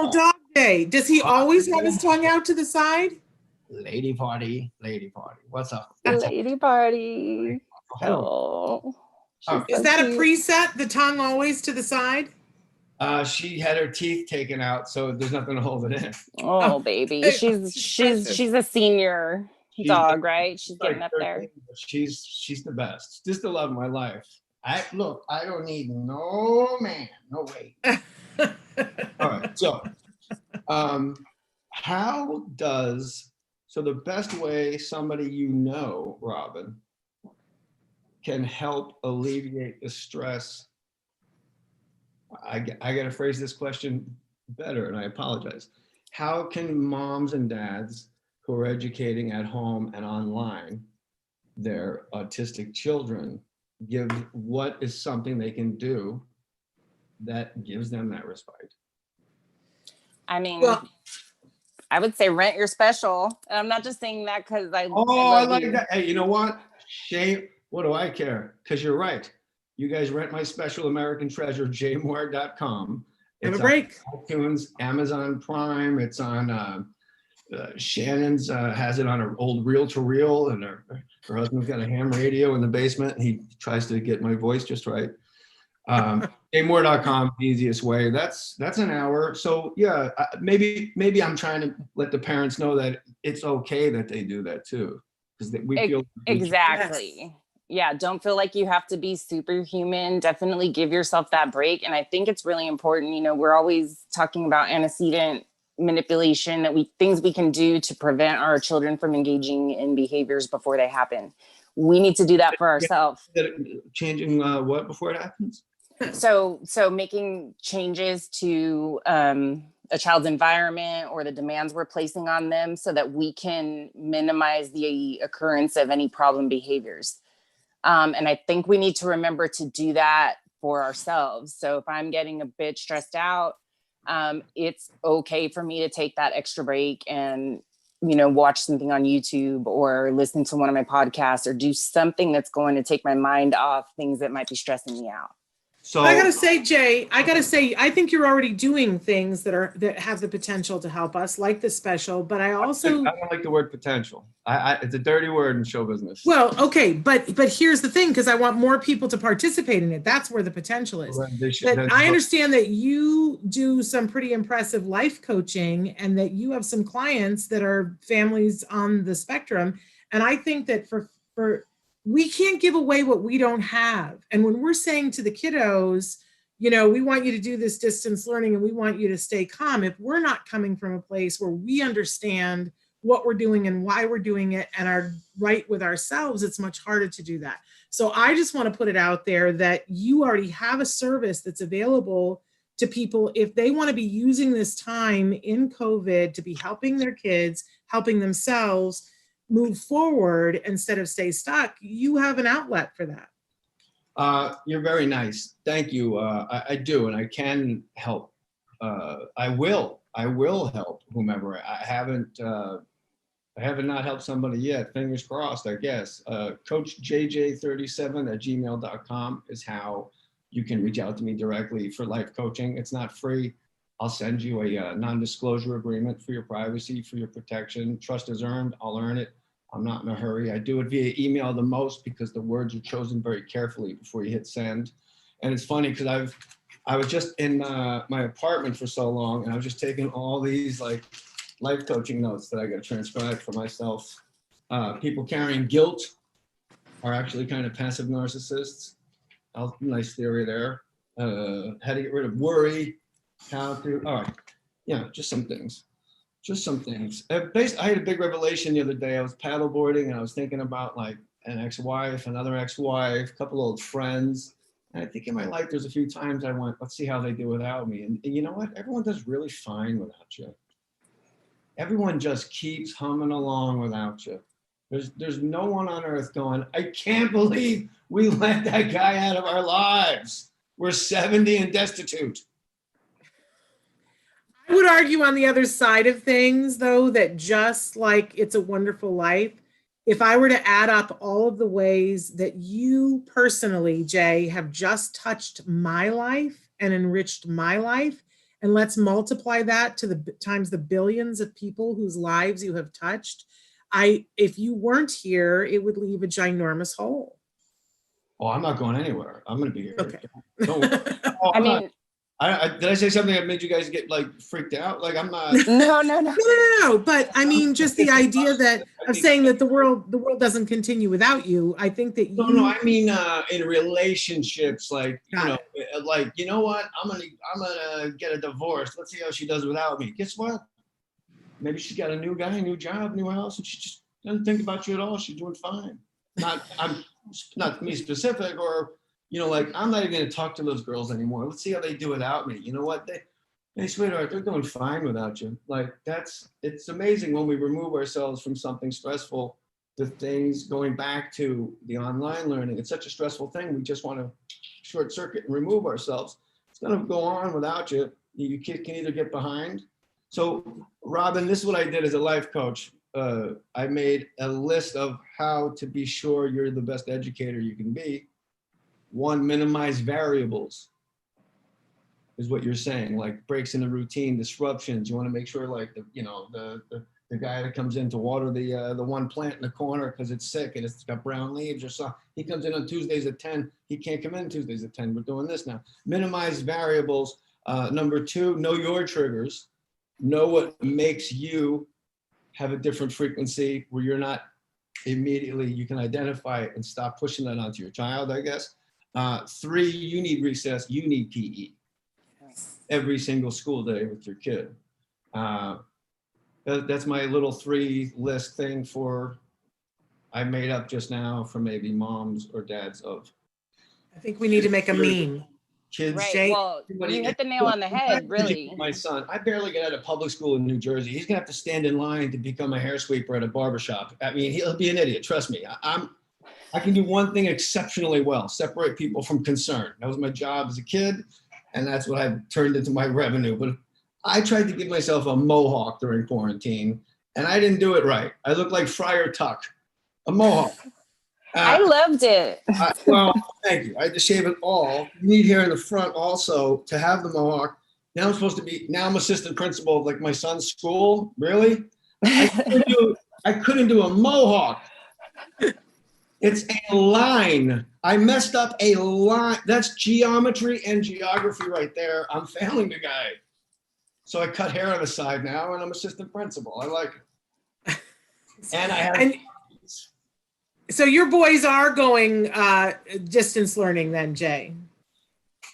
Dog Day. Does he always have his tongue out to the side? Lady party. What's up? Lady party. Oh. Is that a preset? The tongue always to the side? She had her teeth taken out, so there's nothing to hold it in. Oh, baby, she's a senior dog, right? She's getting up there. She's the best. Just the love of my life. I don't need no man. No way. All right. So, the best way somebody Robin, can help alleviate the stress. I got to phrase this question better, and I apologize. How can moms and dads who are educating at home and online their autistic children what is something they can do that gives them that respite. I mean, Well, I would say rent your special. And I'm not just saying that because I Oh, love I like you. that. Hey, you know what? Shame. What do I care? Because you're right. You guys rent my special, American Treasure, jmoore.com. have a It's break. on iTunes, Amazon Prime. It's on Shannon's has it on her old reel-to-reel, and her husband's got a ham radio in the basement, and he tries to get my voice just right. Mohr.com, easiest way. That's an hour. So yeah, maybe I'm trying to let the parents know that it's okay that they do that too, because we feel Exactly. Yes. Yeah, don't feel like you have to be superhuman. Definitely give yourself that break. And I think it's really important. You know, we're always talking about antecedent manipulation, things we can do to prevent our children from engaging in behaviors before they happen. We need to do that for ourselves. changing what before it happens. So making changes to a child's environment or the demands we're placing on them so that we can minimize the occurrence of any problem behaviors. And I think we need to remember to do that for ourselves. So if I'm getting a bit stressed out, it's okay for me to take that extra break and, you know, watch something on YouTube or listen to one of my podcasts or do something that's going to take my mind off things that might be stressing me out. So I gotta say, Jay, I think you're already doing things that have the potential to help us, like the special. But I also, I don't like the word potential. It's a dirty word in show business. well, okay, but here's the thing, because I want more people to participate in it. That's where the potential is. That I understand that you do some pretty impressive life coaching, and that you have some clients that are families on the spectrum. And I think that for we can't give away what we don't have. And when we're saying to the kiddos, you know, we want you to do this distance learning and we want you to stay calm, if we're not coming from a place where we understand what we're doing and why we're doing it and are right with ourselves, it's much harder to do that. So I just want to put it out there that you already have a service that's available to people if they want to be using this time in COVID to be helping their kids, helping themselves move forward instead of stay stuck. You have an outlet for that. You're very nice. Thank you. I do, and I can help. I will help whomever. I haven't not helped somebody yet. Fingers crossed, I guess. Coach JJ37@gmail.com is how you can reach out to me directly for life coaching. It's not free. I'll send you a non-disclosure agreement for your privacy, for your protection. Trust is earned. I'll earn it. I'm not in a hurry. I do it via email the most because the words are chosen very carefully before you hit send. And it's funny because I was just in my apartment for so long, and I was just taking all these like life coaching notes that I got to transcribe for myself. People carrying guilt are actually kind of passive narcissists. Nice theory there. How to get rid of worry. All right. Yeah, just some things. I had a big revelation the other day. I was paddleboarding and I was thinking about like an ex-wife, another ex-wife, a couple old friends. And I think in my life, there's a few times I went, let's see how they do without me. And you know what? Everyone does really fine without you. Everyone just keeps humming along without you. There's no one on earth going, I can't believe we let that guy out of our lives. We're 70 and destitute. I would argue on the other side of things, though, that just like It's a Wonderful Life, if I were to add up all of the ways that you personally, Jay, have just touched my life and enriched my life, and let's multiply that to times the billions of people whose lives you have touched, if you weren't here, it would leave a ginormous hole. Oh, I'm not going anywhere. I'm going to be here. Okay. I mean, did I say something that made you guys get like freaked out? Like I'm not. No. But I mean, just the idea of saying that the world doesn't continue without you. I think that you. No. I mean, in relationships, like you know what? I'm gonna get a divorce. Let's see how she does without me. Guess what? Maybe she's got a new guy, new job, new house, and she just doesn't think about you at all. She's doing fine. I'm not me specific, or. You know, like, I'm not even going to talk to those girls anymore. Let's see how they do without me. You know what? Hey, sweetheart, they're doing fine without you. Like, it's amazing when we remove ourselves from something stressful, the things going back to the online learning. It's such a stressful thing. We just want to short circuit and remove ourselves. It's gonna go on without you. You kid can either get behind. So Robin, this is what I did as a life coach. I made a list of how to be sure you're the best educator you can be. One, minimize variables is what you're saying, like breaks in the routine, disruptions. You want to make sure like the guy that comes in to water the one plant in the corner because it's sick and it's got brown leaves or something. He comes in on Tuesdays at 10. He can't come in Tuesdays at 10. We're doing this now. Minimize variables. Number two, know your triggers. Know what makes you have a different frequency where you're not immediately, you can identify it and stop pushing that onto your child, I guess. Three, you need recess, you need PE. Every single school day with your kid. That's my little 3-list thing for, I made up just now for maybe moms or dads of. I think we need to make a meme. Kids. Right. Well, you hit the nail on the head, really. My son, I barely get out of public school in New Jersey. He's gonna have to stand in line to become a hair sweeper at a barbershop. I mean, he'll be an idiot, trust me. I can do one thing exceptionally well, separate people from concern. That was my job as a kid, and that's what I've turned into my revenue. But I tried to give myself a mohawk during quarantine, and I didn't do it right. I looked like Friar Tuck, a mohawk. I loved it. Well, thank you. I had to shave it all. You need hair in the front also to have the mohawk. Now I'm assistant principal of like my son's school. Really? I couldn't do a mohawk. It's a line. I messed up a line. That's geometry and geography right there. I'm failing the guy. So I cut hair on the side now and I'm assistant principal. I like it. And I have. So your boys are going distance learning then, Jay?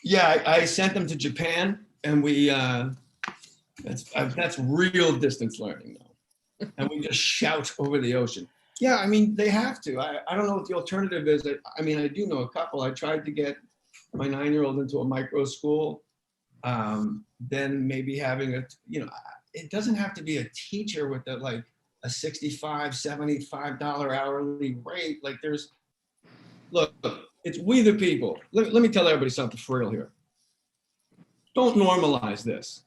Yeah, I sent them to Japan, and we that's real distance learning though, and we just shout over the ocean. Yeah, I mean they have to. I don't know what the alternative is. I mean I do know a couple. I tried to get my 9-year-old into a micro school, then maybe having it doesn't have to be a teacher with like a $65, $75 hourly rate. Like look, it's we the people. Let me tell everybody something for real here. Don't normalize this.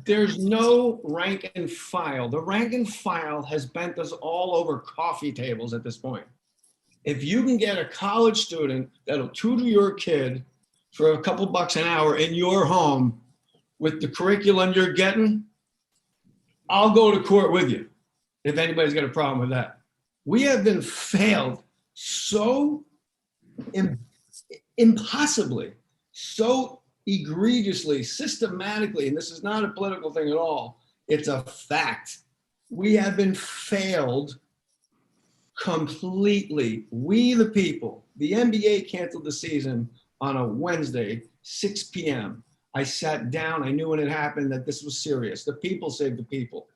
There's no rank and file. The rank and file has bent us all over coffee tables at this point. If you can get a college student that'll tutor your kid for a couple bucks an hour in your home with the curriculum you're getting, I'll go to court with you. If anybody's got a problem with that. We have been failed so impossibly, so egregiously, systematically, and this is not a political thing at all, it's a fact. We have been failed completely. We the people, the NBA canceled the season on a Wednesday, 6 p.m. I sat down, I knew when it happened that this was serious. The people saved the people.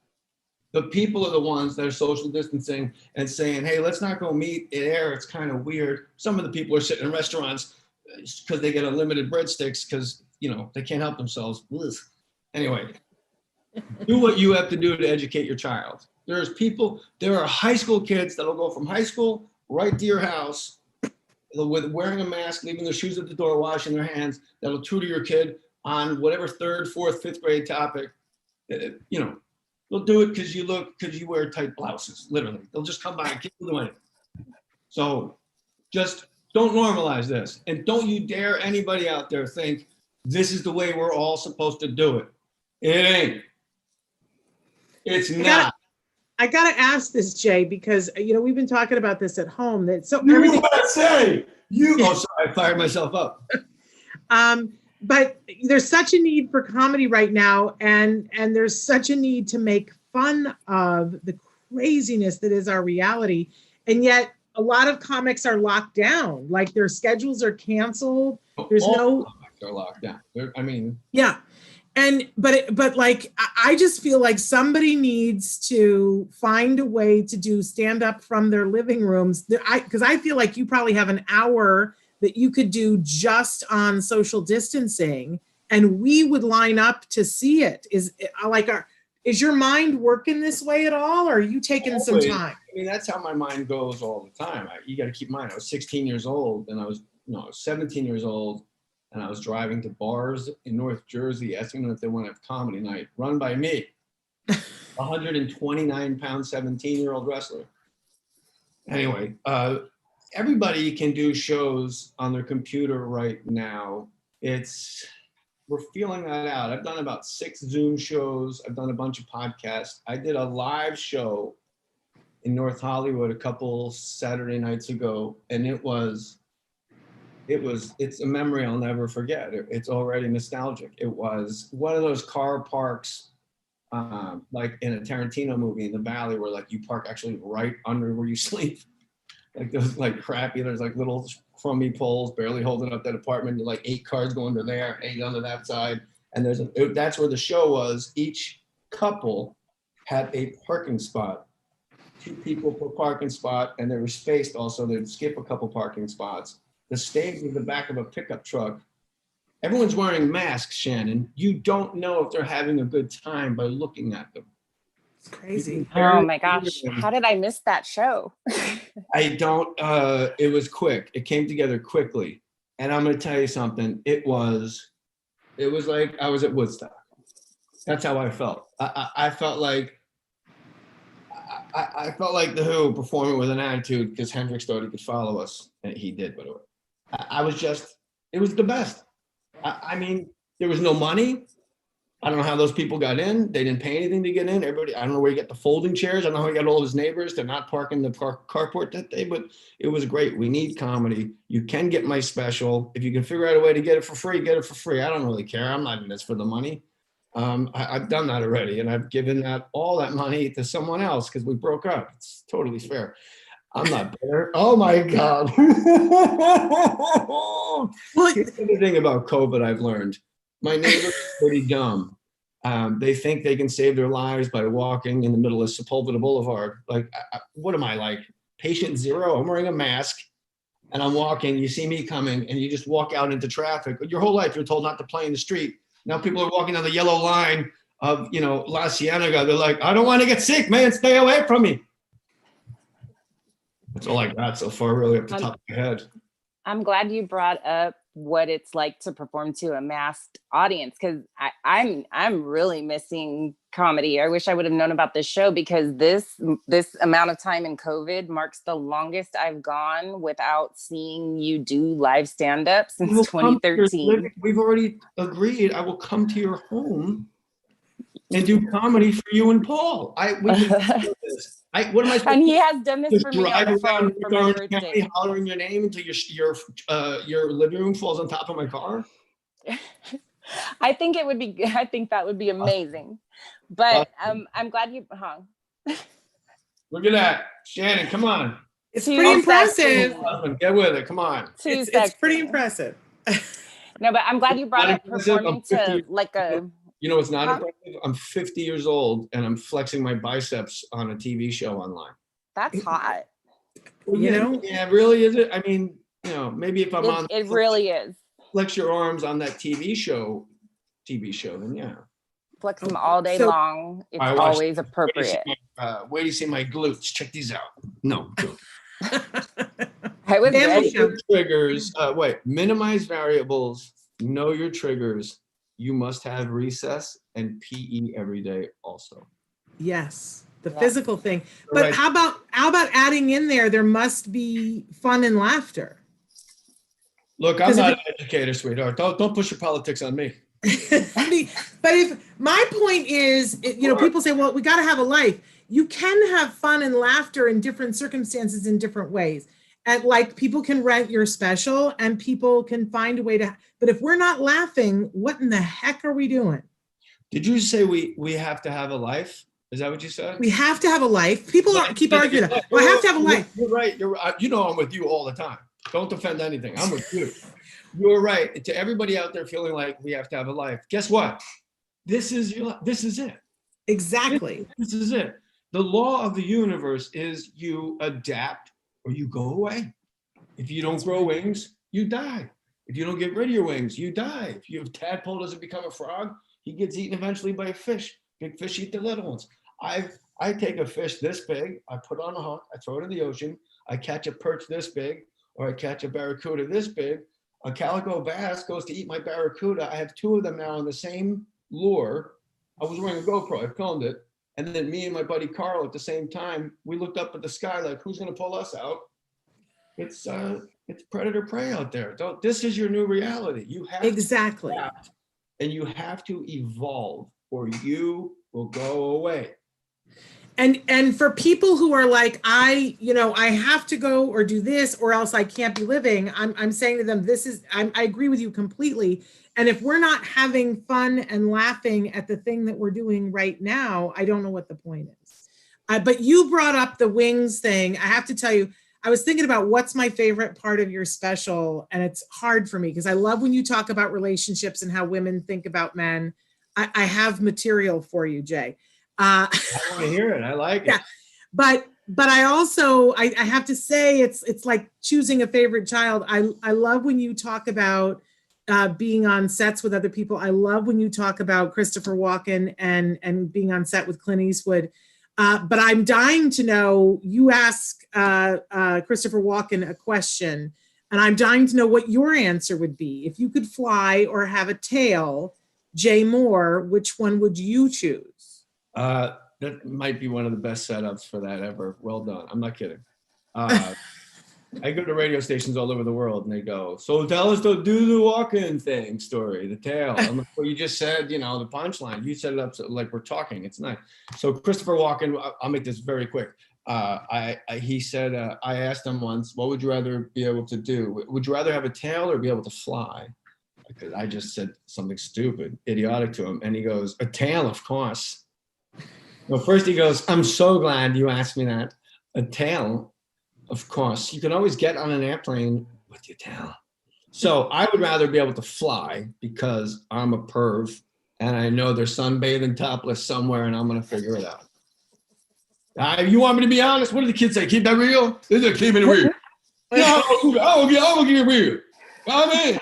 The people are the ones that are social distancing and saying, hey, let's not go meet in air. It's kind of weird. Some of the people are sitting in restaurants because they get unlimited breadsticks because, they can't help themselves. Ugh. Anyway, do what you have to do to educate your child. There are high school kids that'll go from high school right to your house with wearing a mask, leaving their shoes at the door, washing their hands, that'll tutor your kid on whatever 3rd, 4th, 5th grade topic, They'll do it because you wear tight blouses, literally. They'll just come by and keep doing it. So just don't normalize this. And don't you dare anybody out there think this is the way we're all supposed to do it. It ain't. It's not. I gotta ask this, Jay, because we've been talking about this at home. That so you everything. What I say? Oh, sorry, I fired myself up. But there's such a need for comedy right now, and there's such a need to make fun of the craziness that is our reality. And yet a lot of comics are locked down, like their schedules are canceled. There's no comics are locked down. Yeah. But like, I just feel like somebody needs to find a way to do stand up from their living rooms. Because I feel like you probably have an hour that you could do just on social distancing, and we would line up to see it. Is your mind working this way at all, or are you taking some time? I mean, that's how my mind goes all the time. You got to keep in mind, I was 16 years old, and I was 17 years old, and I was driving to bars in North Jersey asking them if they want to have comedy night run by me, 129-pound, 17-year-old wrestler. Anyway, everybody can do shows on their computer right now. We're feeling that out. I've done about 6 Zoom shows. I've done a bunch of podcasts. I did a live show in North Hollywood a couple Saturday nights ago, and it's a memory I'll never forget. It's already nostalgic. It was one of those car parks, like in a Tarantino movie in the Valley, where like you park actually right under where you sleep. Like those like crappy, there's like little crummy poles barely holding up that apartment. Like 8 cars going to there, 8 onto that side. And that's where the show was. Each couple had a parking spot, 2 people per parking spot, and they were spaced also. They'd skip a couple parking spots. The stage was the back of a pickup truck. Everyone's wearing masks, Shannon. You don't know if they're having a good time by looking at them. It's crazy. Oh my gosh. How did I miss that show? I don't, it was quick. It came together quickly. And I'm going to tell you something. It was like I was at Woodstock. That's how I felt. I felt like, I felt like the Who performing with an attitude because Hendrix thought he could follow us. And he did, by the way. It was the best. I mean, there was no money. I don't know how those people got in. They didn't pay anything to get in. Everybody, I don't know where you get the folding chairs. I don't know how he got all of his neighbors to not park in the carport that day, but it was great. We need comedy. You can get my special. If you can figure out a way to get it for free, get it for free. I don't really care. I'm not in this for the money. I've done that already, and I've given all that money to someone else because we broke up. It's totally fair. I'm not bitter. Oh my God. Here's the thing about COVID I've learned. My neighbors are pretty dumb. They think they can save their lives by walking in the middle of Sepulveda Boulevard. Like, what am I, like patient zero? I'm wearing a mask and I'm walking. You see me coming and you just walk out into traffic. Your whole life you're told not to play in the street. Now people are walking down the yellow line of, La Cienega. They're like, I don't want to get sick, man. Stay away from me. That's all I got so far, really, off the top of my head. I'm glad you brought up what it's like to perform to a masked audience, because I'm really missing comedy. I wish I would have known about this show, because this amount of time in COVID marks the longest I've gone without seeing you do live stand-up since 2013. We've already agreed. I will come to your home and do comedy for you and Paul. What am I supposed and he has done this for me on the phone for my birthday. birthday. Hollering your name until your living room falls on top of my car. I think that would be amazing. But I'm glad you hung. Look at that, Shannon. Come on. It's pretty impressive. Get with it. Come on. It's pretty impressive. No, but I'm glad you brought up performing to like a. You know what's not impressive? I'm 50 years old and I'm flexing my biceps on a TV show online. That's hot. Well, Yeah, really, is it? I mean, maybe if I'm on. It really is. Flex your arms on that TV show, then yeah. Flex them all day long. It's always appropriate. Wait till you see my glutes. Check these out. No. I was ready. Triggers. Minimize variables. Know your triggers. You must have recess and PE every day also. Yes, the physical thing. But how about adding in there must be fun and laughter? Look, I'm not an educator, sweetheart. Don't push your politics on me. But if my point is, people say, well, we got to have a life. You can have fun and laughter in different circumstances in different ways. And like people can rent your special and people can find a way to, but if we're not laughing, what in the heck are we doing? Did you say we have to have a life? Is that what you said? We have to have a life. People keep arguing that. Well, I have to have a life. You're right. I'm with you all the time. Don't defend anything. I'm with you. You're right. To everybody out there feeling like we have to have a life, guess what? This is your life. This is it. Exactly. This is it. The law of the universe is you adapt or you go away. If you don't grow wings, you die. If you don't get rid of your wings, you die. If your tadpole doesn't become a frog, he gets eaten eventually by a fish. Big fish eat the little ones. I take a fish this big, I put on a hook, I throw it in the ocean, I catch a perch this big, or I catch a barracuda this big, a calico bass goes to eat my barracuda. I have 2 of them now on the same lure. I was wearing a GoPro, I filmed it. And then me and my buddy Carl at the same time, we looked up at the sky like, who's gonna pull us out? It's predator prey out there. This is your new reality. You have Exactly. to adapt, and you have to evolve or you will go away. And for people who are like, I have to go or do this or else I can't be living, I'm saying to them, I agree with you completely. And if we're not having fun and laughing at the thing that we're doing right now, I don't know what the point is. But you brought up the wings thing. I have to tell you, I was thinking about what's my favorite part of your special, and it's hard for me because I love when you talk about relationships and how women think about men. I have material for you, Jay. I want to hear it. I like it. Yeah, but I also I have to say it's like choosing a favorite child. I love when you talk about being on sets with other people. I love when you talk about Christopher Walken and being on set with Clint Eastwood. But I'm dying to know, you ask Christopher Walken a question, and I'm dying to know what your answer would be. If you could fly or have a tail, Jay Mohr, which one would you choose? That might be one of the best setups for that ever. Well done. I'm not kidding. I go to radio stations all over the world and they go, so tell us the do the walk-in thing story, the tale. I'm like, well, you just said, the punchline. You set it up so, like we're talking. It's nice. So Christopher Walken, I'll make this very quick. He said, I asked him once, what would you rather be able to do? Would you rather have a tail or be able to fly? Because I just said something stupid, idiotic to him. And he goes, a tail, of course. Well, first he goes, I'm so glad you asked me that. A tail. Of course, you can always get on an airplane with your tail. So I would rather be able to fly because I'm a perv and I know they're sunbathing topless somewhere and I'm going to figure it out. You want me to be honest? What do the kids say? Keep that real? They're keeping it real. No, I'm going to keep it real. Come in.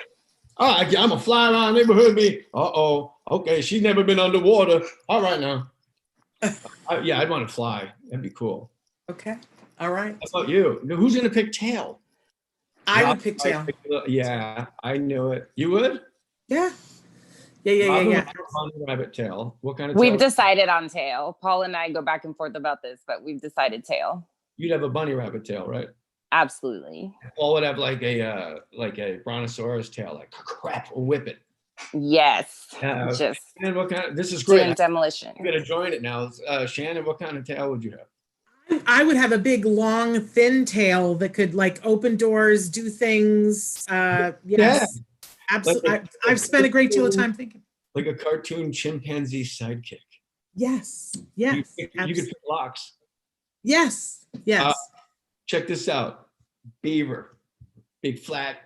I'm going to fly around the neighborhood and be, okay, she's never been underwater. All right now. I'd want to fly. That'd be cool. Okay. All right. How about you? Who's going to pick tail? I would pick tail. Yeah, I knew it. You would? Yeah. Bunny rabbit tail. What kind of tail? We've decided on tail. Paul and I go back and forth about this, but we've decided tail. You'd have a bunny rabbit tail, right? Absolutely. Paul would have like a brontosaurus tail, like crap, we'll whip it. Yes. Just. And what kind of, this is great. Demolition. I'm gonna join it now. Shannon, what kind of tail would you have? I would have a big, long, thin tail that could like open doors, do things. Yes, yeah. Absolutely. I've spent a great deal of time thinking. Like a cartoon chimpanzee sidekick. Yes. Yes. You could pick locks. Yes. Yes. Check this out. Beaver. Big flat.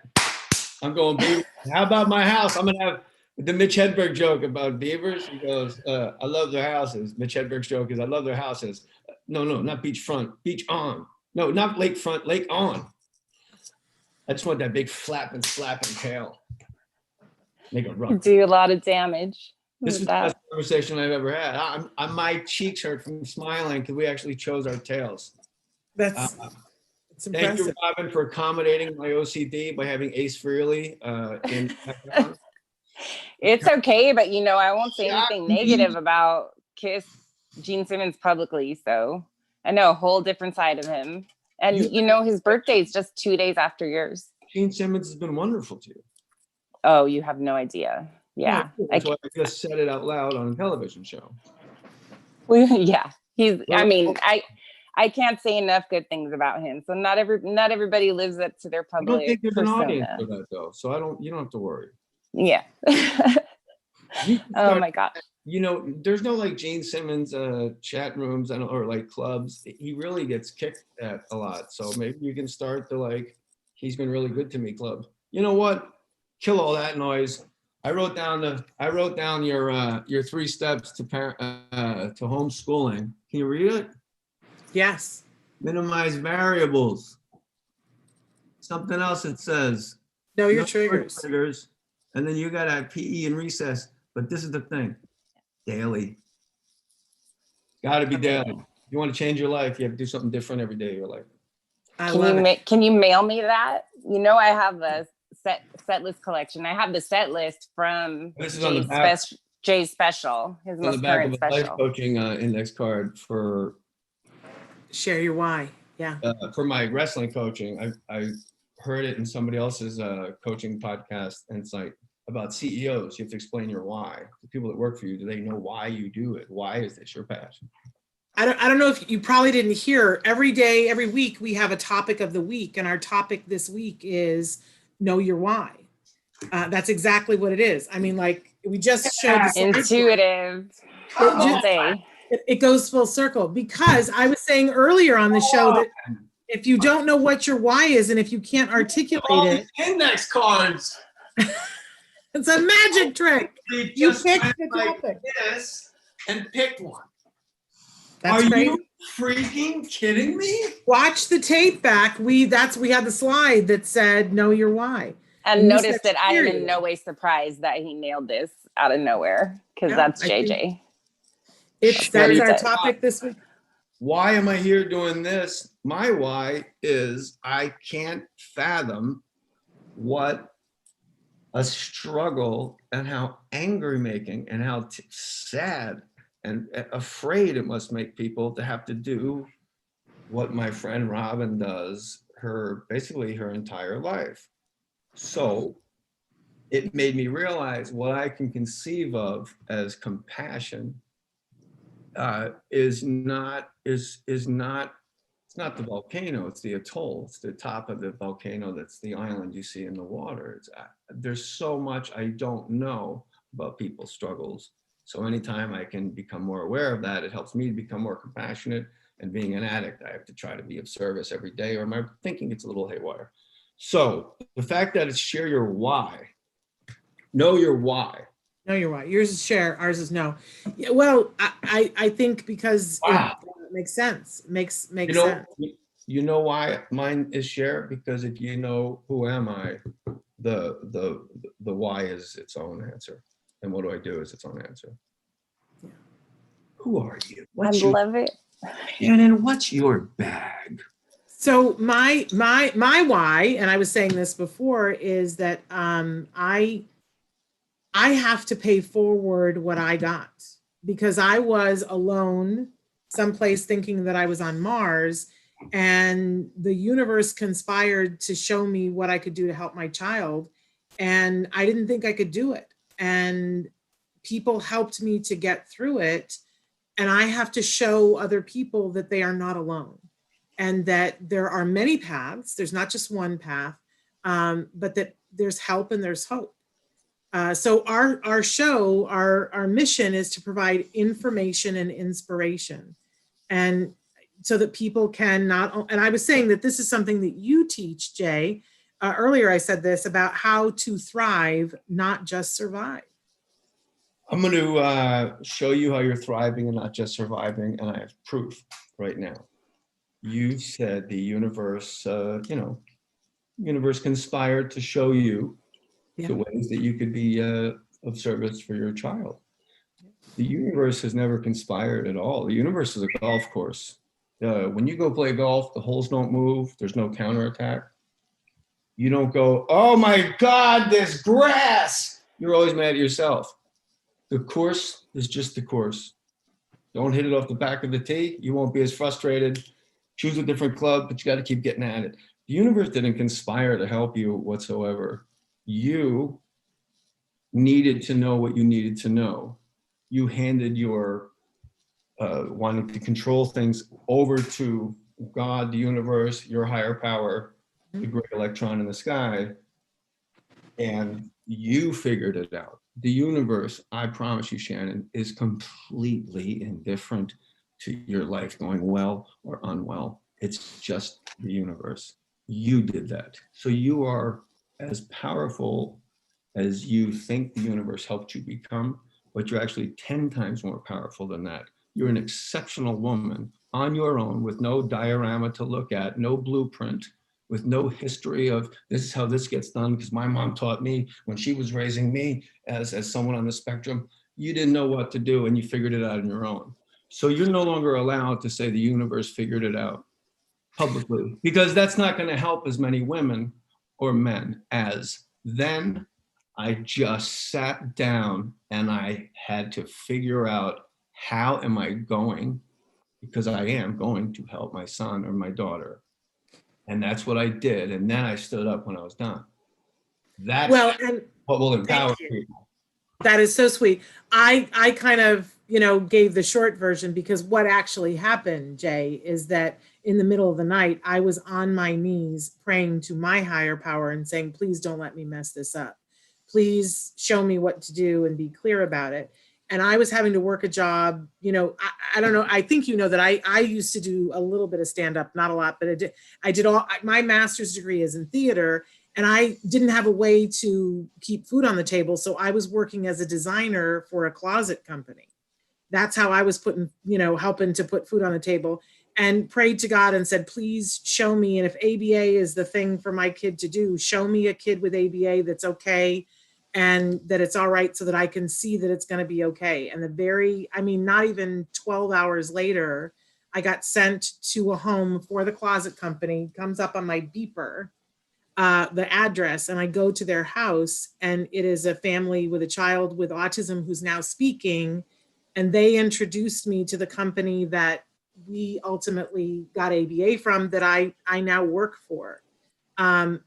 I'm going beaver. How about my house? I'm going to have the Mitch Hedberg joke about beavers. He goes, I love their houses. Mitch Hedberg's joke is, I love their houses. No, not beachfront, beach on. No, not lakefront, lake on. I just want that big flapping tail. Make it run. Do a lot of damage. This is the best conversation I've ever had. My cheeks hurt from smiling because we actually chose our tails. That's it's impressive. Thank you, Robin, for accommodating my OCD by having Ace Frehley in the background. It's okay, but I won't say anything negative about Kiss Gene Simmons publicly, so I know a whole different side of him. And his birthday is just 2 days after yours. Gene Simmons has been wonderful to you. Oh, you have no idea. Yeah. That's why I just said it out loud on a television show. Well, yeah. I can't say enough good things about him. So not everybody lives up to their public I don't think there's persona. an audience for that though. So you don't have to worry. Yeah. Oh my God. There's no like Gene Simmons chat rooms or like clubs. He really gets kicked at a lot. So maybe you can start the he's been really good to me club. You know what? Kill all that noise. I wrote down your 3 steps to homeschooling. Can you read it? Yes. Minimize variables. Something else it says. Know your triggers. And then you got to have PE and recess. But this is the thing. Daily. Got to be daily. If you want to change your life, you have to do something different every day of your life. Can you mail me that? I have a set list collection. I have the set list from This is on the back. Jay's special, his On the most back current of a life special. coaching index card for Share your why. Yeah. my wrestling coaching. I heard it in somebody else's coaching podcast, and it's like about CEOs. You have to explain your why. The people that work for you, do they know why you do it? Why is this your passion? I don't know if you probably didn't hear, every day, every week, we have a topic of the week, and our topic this week is know your why. That's exactly what it is. I mean, like, we just showed the slide. Intuitive. All day. It goes full circle, because I was saying earlier on the show that if you don't know what your why is, and if you can't articulate it, Index cards. it's a magic trick. You picked the topic. This and picked one. That's Are great. you freaking kidding me? Watch the tape back. We had the slide that said know your why. And you notice said that I am period. in no way surprised that he nailed this out of nowhere, because Yeah, that's I think- JJ. That's our That's topic this week. Why am I here doing this? My why is I can't fathom what a struggle and how angry making and how sad and afraid it must make people to have to do what my friend Robin does basically her entire life. So it made me realize what I can conceive of as compassion it's not the volcano, it's the atoll. It's the top of the volcano. That's the island you see in the water. There's so much I don't know about people's struggles. So anytime I can become more aware of that, it helps me to become more compassionate. And being an addict, I have to try to be of service every day, or my thinking gets a little haywire. So the fact that it's share your why, know your why. No, you're right. Yours is share, ours is no. Yeah, well, I think because Wow. it makes sense. Makes You know, sense. you know why mine is share? Because if you know who am I, the why is its own answer, and what do I do is its own answer. Yeah. Who are you? I love it. Shannon, what's your bag? So my why, and I was saying this before, is that I have to pay forward what I got, because I was alone someplace thinking that I was on Mars, and the universe conspired to show me what I could do to help my child. And I didn't think I could do it. And people helped me to get through it. And I have to show other people that they are not alone, and that there are many paths. There's not just one path, but that there's help and there's hope. So our show, our mission is to provide information and inspiration, and so that people can not, and I was saying that this is something that you teach, Jay. Earlier I said this about how to thrive, not just survive. I'm going to show you how you're thriving and not just surviving, and I have proof right now. You said the universe, universe conspired to show you Yeah. the ways that you could be of service for your child. The universe has never conspired at all. The universe is a golf course. When you go play golf, the holes don't move. There's no counterattack. You don't go, oh my God, this grass. You're always mad at yourself. The course is just the course. Don't hit it off the back of the tee. You won't be as frustrated. Choose a different club, but you got to keep getting at it. The universe didn't conspire to help you whatsoever. You needed to know what you needed to know. You handed your wanting to control things over to God, the universe, your higher power, the great electron in the sky, and you figured it out. The universe, I promise you, Shannon, is completely indifferent to your life going well or unwell. It's just the universe. You did that. So you are as powerful as you think the universe helped you become, but you're actually 10 times more powerful than that. You're an exceptional woman on your own with no diorama to look at, no blueprint, with no history of this is how this gets done, because my mom taught me when she was raising me as someone on the spectrum. You didn't know what to do and you figured it out on your own. So you're no longer allowed to say the universe figured it out publicly, because that's not going to help as many women or men as then I just sat down and I had to figure out, how am I going, because I am going to help my son or my daughter. And that's what I did. And then I stood up when I was done. That's and what will empower thank you. people. That is so sweet. I kind of, gave the short version, because what actually happened, Jay, is that in the middle of the night, I was on my knees praying to my higher power and saying, please don't let me mess this up. Please show me what to do and be clear about it. And I was having to work a job, I don't know. I think that I used to do a little bit of stand-up, not a lot, but I did all, my master's degree is in theater, and I didn't have a way to keep food on the table. So I was working as a designer for a closet company. That's how I was helping to put food on the table, and prayed to God and said, please show me. And if ABA is the thing for my kid to do, show me a kid with ABA that's okay, and that it's all right, so that I can see that it's going to be okay. And not even 12 hours later, I got sent to a home for the closet company. Comes up on my beeper, the address, and I go to their house, and it is a family with a child with autism who's now speaking. And they introduced me to the company that we ultimately got ABA from, that I now work for.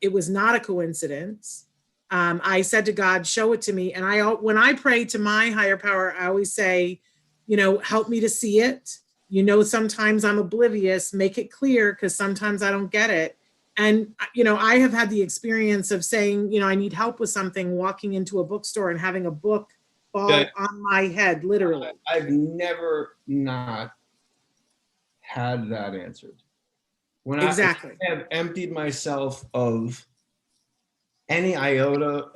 It was not a coincidence. I said to God, show it to me. And when I pray to my higher power, I always say, help me to see it. Sometimes I'm oblivious, make it clear, because sometimes I don't get it. And, I have had the experience of saying, I need help with something, walking into a bookstore and having a book fall on my head, literally. I've never not had that answered. When exactly. I have emptied myself of any iota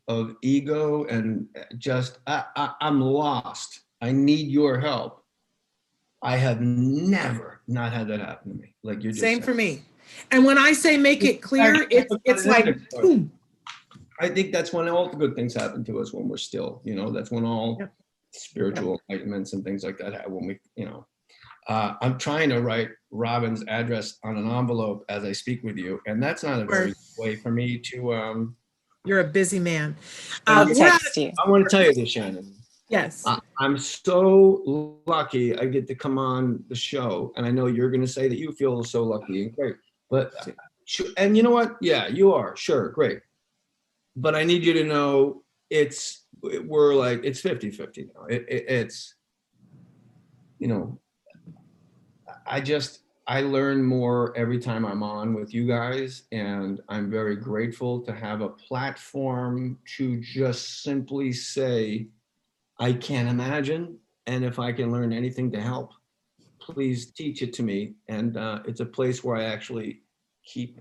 of ego and just, I'm lost, I need your help, I have never not had that happen to me. Like you're just same saying. For me. And when I say make it clear, it's like, boom. I think that's when all the good things happen to us, when we're still, that's when all spiritual enlightenments and things like that happen, when we, I'm trying to write Robin's address on an envelope as I speak with you, and that's not a very good way for me to. You're a busy man. I'll text you. I want to tell you this, Shannon. Yes. I'm so lucky I get to come on the show, and I know you're going to say that you feel so lucky and great. But and you know what? Yeah, you are. Sure, great. But I need you to know we're like, it's 50-50 now. It's, I learn more every time I'm on with you guys, and I'm very grateful to have a platform to just simply say, I can't imagine, and if I can learn anything to help, please teach it to me. And it's a place where I actually keep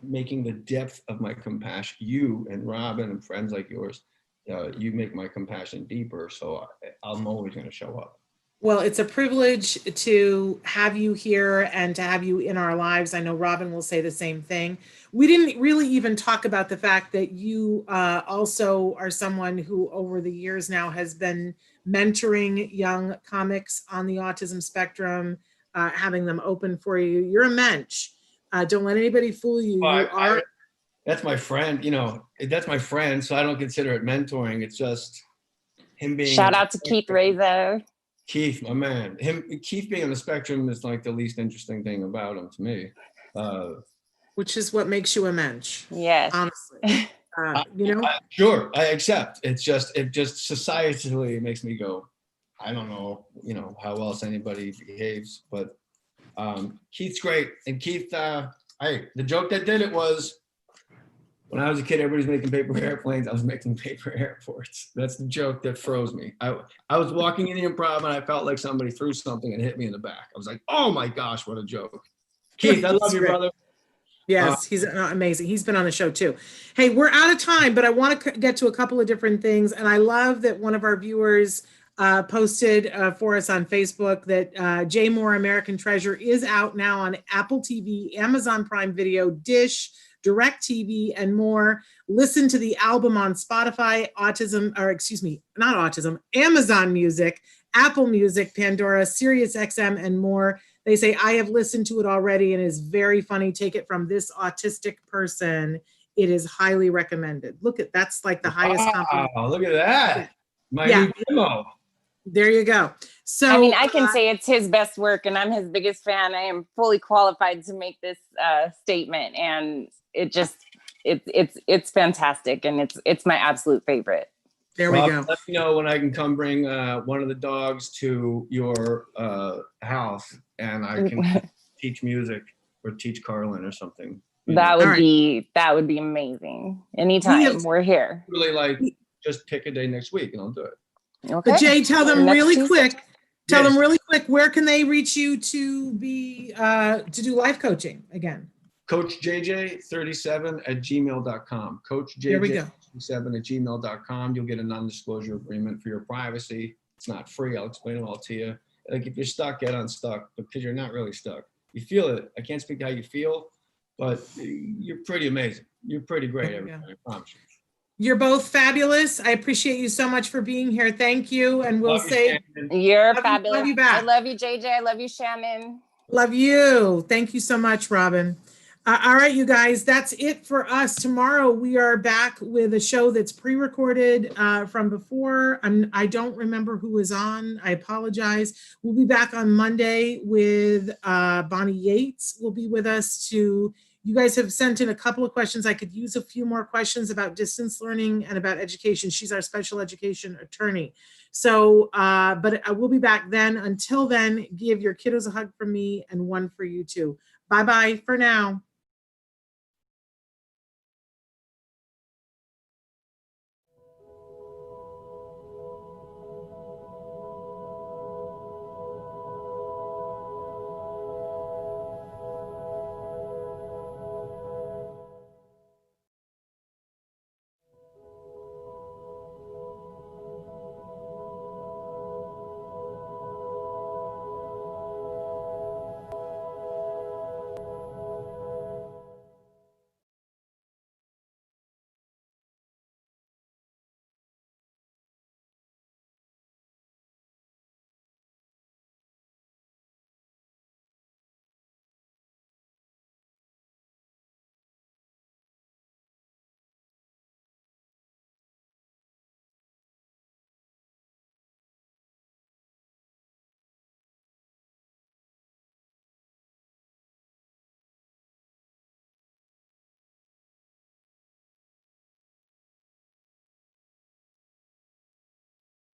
making the depth of my compassion. You and Robin and friends like yours, you make my compassion deeper, so I'm always going to show up. Well, it's a privilege to have you here and to have you in our lives. I know Robin will say the same thing. We didn't really even talk about the fact that you also are someone who over the years now has been mentoring young comics on the autism spectrum, having them open for you. You're a mensch. Don't let anybody fool you. That's my friend, that's my friend, so I don't consider it mentoring. It's just him being. Shout out to Keith Rezo. Keith, my man. Keith being on the spectrum is like the least interesting thing about him to me. Which is what makes you a mensch. Yes. Honestly. Sure, I accept. It just societally makes me go, I don't know, how else anybody behaves, but Keith's great. And Keith, the joke that did it was, when I was a kid, everybody's making paper airplanes. I was making paper airports. That's the joke that froze me. I was walking in the improv and I felt like somebody threw something and hit me in the back. I was like, oh my gosh, what a joke. Keith, I love you, brother. Yes, he's amazing. He's been on the show too. Hey, we're out of time, but I want to get to a couple of different things. And I love that one of our viewers posted for us on Facebook that Jay Mohr, American Treasure is out now on Apple TV, Amazon Prime Video, Dish, DirecTV, and more. Listen to the album on Spotify, Amazon Music, Apple Music, Pandora, Sirius XM, and more. They say, I have listened to it already and it is very funny. Take it from this autistic person. It is highly recommended. Look at, that's like the highest compliment. Wow, look at that. My Yeah. new demo. There you go. So I mean, I can say it's his best work, and I'm his biggest fan. I am fully qualified to make this statement, and it's fantastic, and it's my absolute favorite. there Rob, we go. let me know when I can come bring one of the dogs to your house, and I can teach music or teach Carlin or something. That would All right. be amazing. Anytime, we're here. Really, like, just pick a day next week and I'll do it. Okay. But Jay, tell them Next really Tuesday. quick. Tell Yes. them really quick. Where can they reach you to be to do life coaching again? CoachJJ37@gmail.com. There we go. CoachJJ37@gmail.com. You'll get a non-disclosure agreement for your privacy. It's not free. I'll explain it all to you. Like, if you're stuck, get unstuck, because you're not really stuck. You feel it. I can't speak to how you feel, but you're pretty amazing. You're pretty great. There we go. Everybody, I promise you. You're both fabulous. I appreciate you so much for being here. Thank you. And we'll Love you, say, Shannon. You're Love fabulous. you back. I love you, JJ. I love you, Shannon. love you. Thank you so much, Robin. All right, you guys, that's it for us. Tomorrow we are back with a show that's pre-recorded from before. I don't remember who is on. I apologize. We'll be back on Monday with Bonnie Yates will be with us to, you guys have sent in a couple of questions. I could use a few more questions about distance learning and about education. She's our special education attorney. So, but I will be back then. Until then, give your kiddos a hug from me and one for you too. Bye-bye for now.